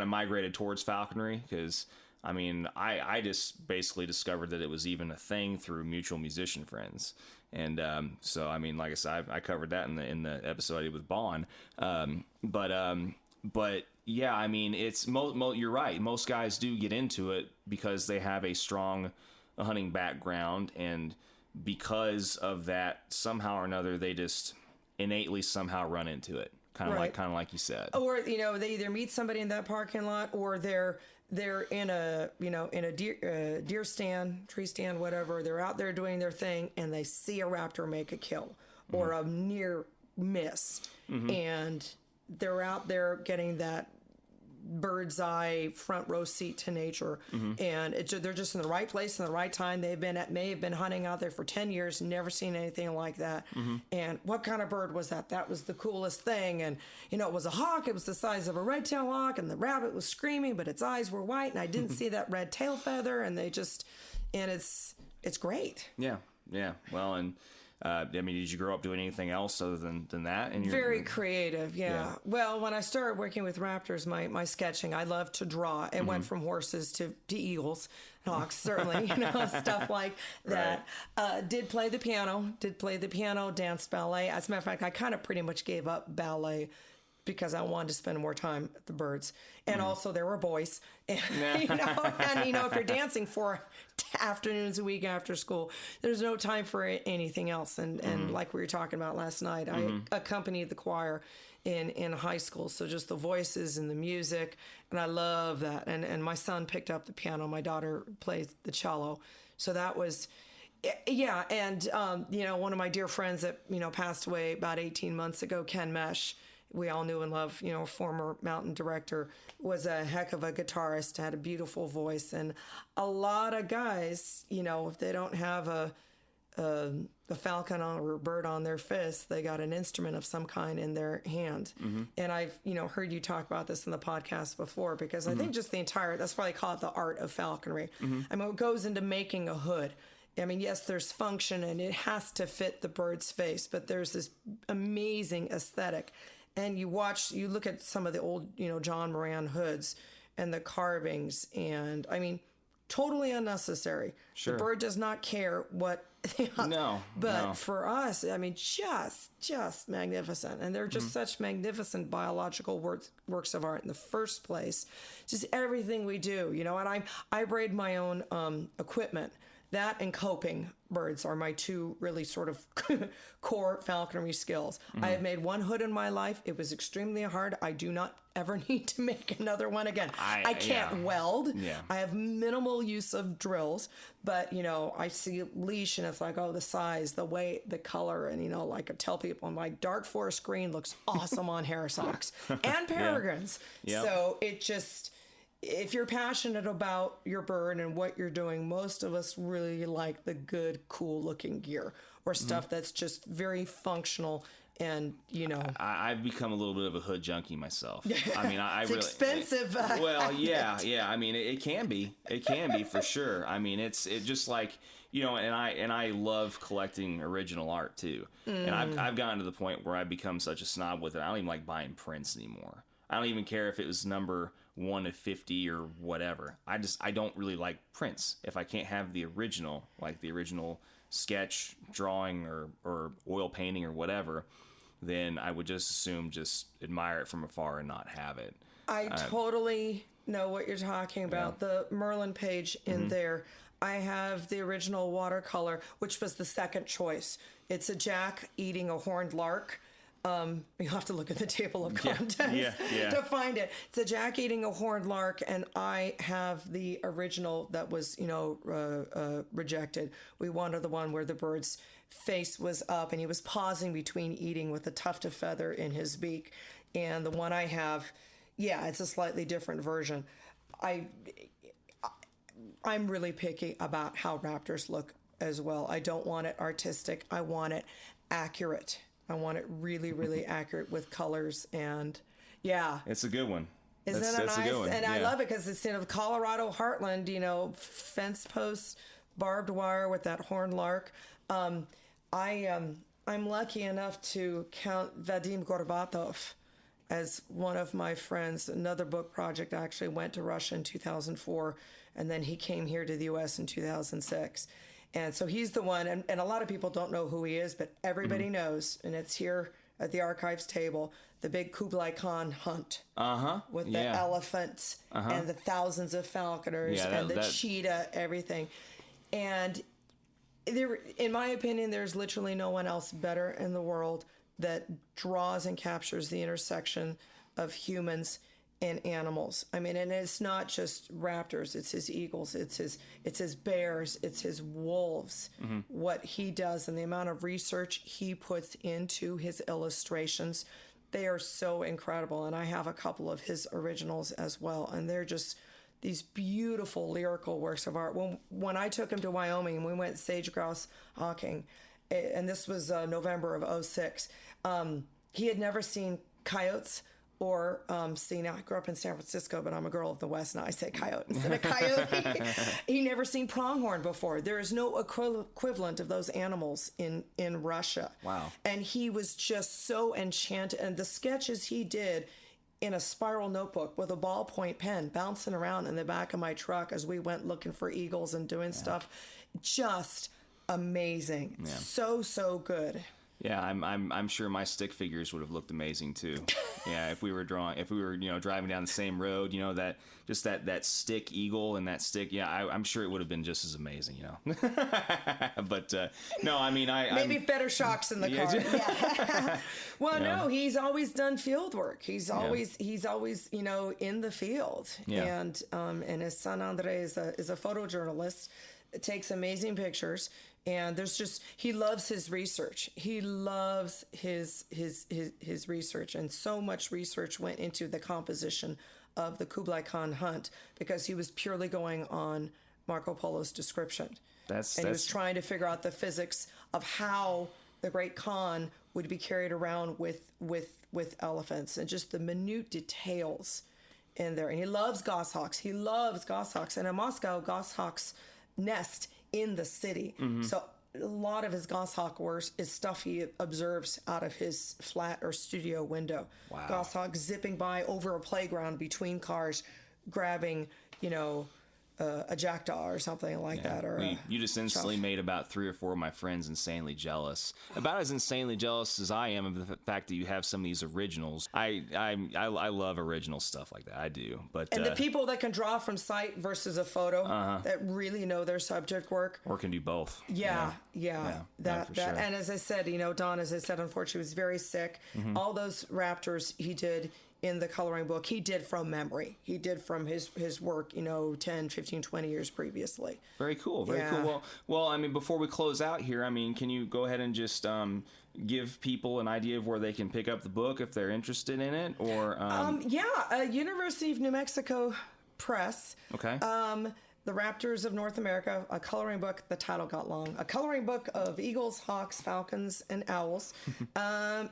migrated towards falconry, because I just basically discovered that it was even a thing through mutual musician friends. And like I said, I covered that in the episode I did with Bond. But yeah, it's you're right. Most guys do get into it because they have a strong hunting background, and because of that, somehow or another, they just innately somehow run into it. Kind of like you said. Or they either meet somebody in that parking lot, or they're in a deer stand, tree stand, whatever. They're out there doing their thing, and they see a raptor make a kill or a near miss, and they're out there getting that bird's eye front row seat to nature, and they're just in the right place in the right time. May have been hunting out there for 10 years, never seen anything like that. And what kind of bird was that? That was the coolest thing. And it was a hawk. It was the size of a red-tailed hawk, and the rabbit was screaming, but its eyes were white, and I didn't see that red tail feather. And it's great. Yeah. Well, and did you grow up doing anything else other than that? And Very creative, yeah. Well, when I started working with raptors, my sketching, I love to draw. It went from horses to eagles, hawks, certainly, stuff like that. Right. Did play the piano, danced ballet. As a matter of fact, I kind of pretty much gave up ballet because I wanted to spend more time with the birds. And also there were boys. And, if you're dancing 4 afternoons a week after school, there's no time for anything else. And like we were talking about last night, I accompanied the choir in high school. So just the voices and the music. And I love that. And my son picked up the piano. My daughter plays the cello. So that was... Yeah. And, one of my dear friends that, passed away about 18 months ago, Ken Mesh, we all knew and loved, former Mountain director, was a heck of a guitarist, had a beautiful voice. And a lot of guys, if they don't have a falcon or a bird on their fist, they got an instrument of some kind in their hand. And I've, heard you talk about this in the podcast before, because I think just that's why they call it the art of falconry. It goes into making a hood. I mean, yes, there's function and it has to fit the bird's face, but there's this amazing aesthetic. And you look at some of the old, John Moran hoods and the carvings, and I mean, totally unnecessary. Sure. The bird does not care what. But for us, I mean, just magnificent, and they're just such magnificent biological works of art in the first place. Just everything we do, and I braid my own equipment. That and coping birds are my two really sort of core falconry skills. I have made one hood in my life. It was extremely hard. I do not ever need to make another one again. I can't weld. Yeah. I have minimal use of drills, but I see a leash and it's like, oh, the size, the weight, the color, and like I tell people, my dark forest green looks awesome on hair socks and peregrines. Yeah. Yep. So it just. If you're passionate about your bird and what you're doing, most of us really like the good, cool looking gear or stuff that's just very functional. And, I've become a little bit of a hood junkie myself. I mean, it's really expensive. Well, yeah. I mean, it can be for sure. I mean, it just like, and I love collecting original art too. And I've gotten to the point where I've become such a snob with it. I don't even like buying prints anymore. I don't even care if it was number 1 of 50 or whatever. I don't really like prints. If I can't have the original, like the original sketch, drawing, or oil painting or whatever, then I would just admire it from afar and not have it. I totally know what you're talking about. Yeah. The Merlin page in there, I have the original watercolor, which was the second choice. It's a jack eating a horned lark. You have to look at the table of contents to find it. It's a jack eating a horned lark, and I have the original that was, rejected. We wanted the one where the bird's face was up and he was pausing between eating with a tuft of feather in his beak. And the one I have, it's a slightly different version. I'm really picky about how raptors look as well. I don't want it artistic. I want it accurate. I want it really, really accurate with colors, and it's a good one. Isn't it nice? A good one. And I love it because it's in the Colorado heartland. Fence posts, barbed wire with that horned lark. I'm lucky enough to count Vadim Gorbatov as one of my friends. Another book project actually went to Russia in 2004, and then he came here to the U.S. in 2006. And so he's the one, and a lot of people don't know who he is, but everybody knows, and it's here at the archives table, the big Kublai Khan hunt with the elephants and the thousands of falconers and the cheetah, everything. And there, in my opinion, there's literally no one else better in the world that draws and captures the intersection of humans and animals. I mean, and it's not just raptors, it's his eagles, it's his bears, it's his wolves. What he does and the amount of research he puts into his illustrations, they are so incredible. And I have a couple of his originals as well, and they're just these beautiful lyrical works of art. When I took him to Wyoming and we went sage grouse hawking, and this was November of 2006, he had never seen coyotes or I grew up in San Francisco, but I'm a girl of the West, and I say coyote instead of coyote. He never seen pronghorn before. There is no equivalent of those animals in Russia. Wow. And he was just so enchanted. And the sketches he did in a spiral notebook with a ballpoint pen bouncing around in the back of my truck as we went looking for eagles and doing stuff, just amazing. Yeah. So good. Yeah, I'm sure my stick figures would have looked amazing too. Yeah, if we were driving down the same road, that stick eagle and that stick. Yeah, I'm sure it would have been just as amazing, But no, I mean, maybe better shocks in the car. Yeah. Well, no, he's always done field work. He's always in the field. Yeah. And his son Andre is a photojournalist. It takes amazing pictures. And he loves his research. He loves his research, and so much research went into the composition of the Kublai Khan hunt because he was purely going on Marco Polo's description. He was trying to figure out the physics of how the great Khan would be carried around with elephants, and just the minute details in there. And he loves goshawks. And in Moscow, goshawks nest in the city. So a lot of his goshawk work is stuff he observes out of his flat or studio window. Wow. Goshawk zipping by over a playground between cars, grabbing, a jackdaw or something like that. Or you just instantly made about 3 or 4 of my friends insanely jealous. About as insanely jealous as I am of the fact that you have some of these originals. I love original stuff like that. I do. But and the people that can draw from sight versus a photo that really know their subject work. Or can do both. Yeah. That for sure. And as I said, Don, as I said, unfortunately was very sick. All those Raptors he did in the coloring book, he did from memory. He did from his work, 10, 15, 20 years previously. Very cool. Very cool. Well, I mean, before we close out here, I mean, can you go ahead and just give people an idea of where they can pick up the book if they're interested in it? Or University of New Mexico Press. Okay. The Raptors of North America, a coloring book. The title got long. A coloring book of eagles, hawks, falcons, and owls.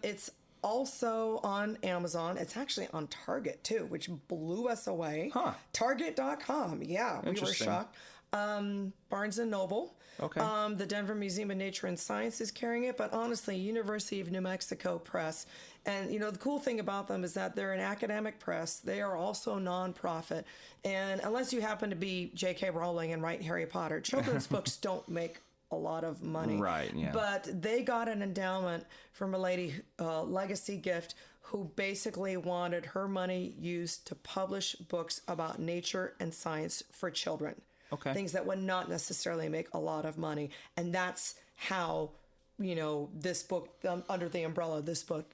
It's also on Amazon. It's actually on Target too, which blew us away. Target.com. Yeah, we were shocked. Barnes & Noble. Okay. The Denver Museum of Nature and Science is carrying it, but honestly, University of New Mexico Press. And, the cool thing about them is that they're an academic press. They are also nonprofit. And unless you happen to be J.K. Rowling and write Harry Potter, children's books don't make a lot of money. Right, yeah. But they got an endowment from a lady, legacy gift, who basically wanted her money used to publish books about nature and science for children. Okay. Things that would not necessarily make a lot of money. And that's how, this book, under the umbrella, this book,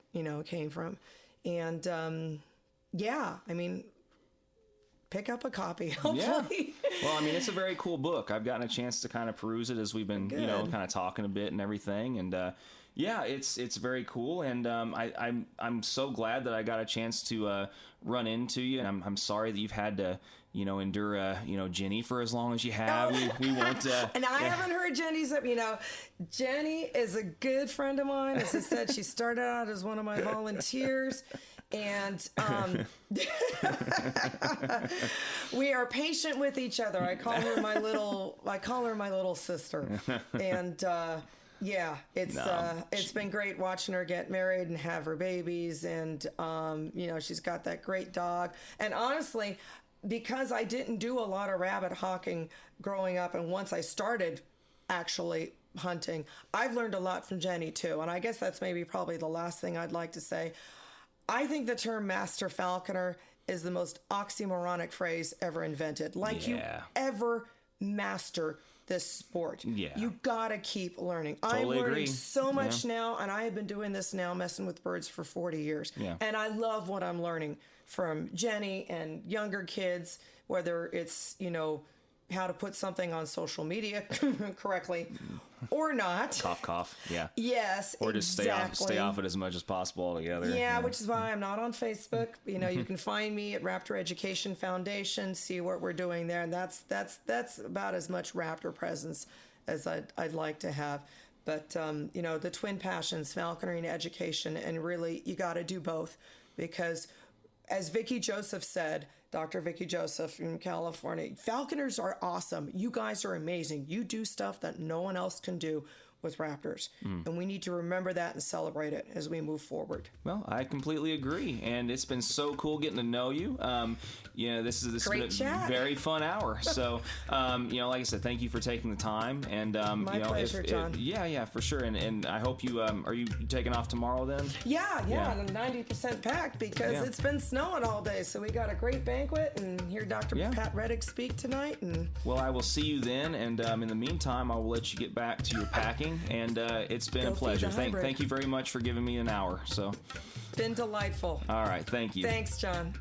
came from. And, pick up a copy, hopefully. Yeah. Well, I mean, it's a very cool book. I've gotten a chance to kind of peruse it as we've been, kind of talking a bit and everything. And, it's very cool. And I'm so glad that I got a chance to run into you. And I'm sorry that you've had to, endure, Jenni for as long as you have. We won't. And I haven't heard Jenni's up. Jenni is a good friend of mine. As I said, she started out as one of my volunteers. And we are patient with each other. I call her my little sister. And it's been great watching her get married and have her babies. And she's got that great dog. And honestly, because I didn't do a lot of rabbit hawking growing up, and once I started actually hunting, I've learned a lot from Jenni too. And I guess that's probably the last thing I'd like to say. I think the term master falconer is the most oxymoronic phrase ever invented. You ever master this sport. Yeah. You gotta keep learning. Totally I'm learning agree. so much now, and I have been doing this now, messing with birds, for 40 years. Yeah. And I love what I'm learning from Jenni and younger kids, whether it's, how to put something on social media correctly or not. Cough. Yeah. Yes, or just exactly. stay off it as much as possible altogether. Yeah, which is why I'm not on Facebook. You can find me at Raptor Education Foundation, see what we're doing there, and that's about as much Raptor presence as I'd like to have. But the twin passions, falconry and education, and really you got to do both, because as Vicki Joseph said, Dr. Vicki Joseph in California, falconers are awesome. You guys are amazing. You do stuff that no one else can do with Raptors. And we need to remember that and celebrate it as we move forward. Well, I completely agree. And it's been so cool getting to know you. This has been a very fun hour. So, like I said, thank you for taking the time. And my pleasure, John. Yeah, for sure. And I hope you are you taking off tomorrow then? Yeah. I'm 90% packed because it's been snowing all day. So we got a great banquet and hear Dr. Pat Reddick speak tonight. And well, I will see you then. And in the meantime, I will let you get back to your packing. And it's been a pleasure. Thank you very much for giving me an hour. So, been delightful. All right, thank you. Thanks, John.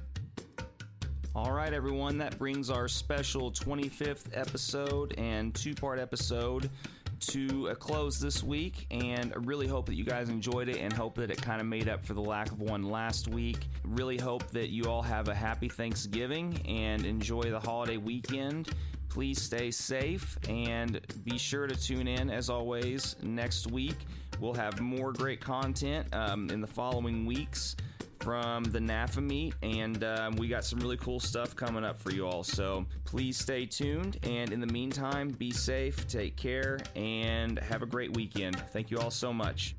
All right, everyone, that brings our special 25th episode and 2-part episode to a close this week, and I really hope that you guys enjoyed it and hope that it kind of made up for the lack of one last week. Really hope that you all have a happy Thanksgiving and enjoy the holiday weekend. Please stay safe and be sure to tune in, as always, next week. We'll have more great content in the following weeks from the NAFA meet, and we got some really cool stuff coming up for you all. So please stay tuned, and in the meantime, be safe, take care, and have a great weekend. Thank you all so much.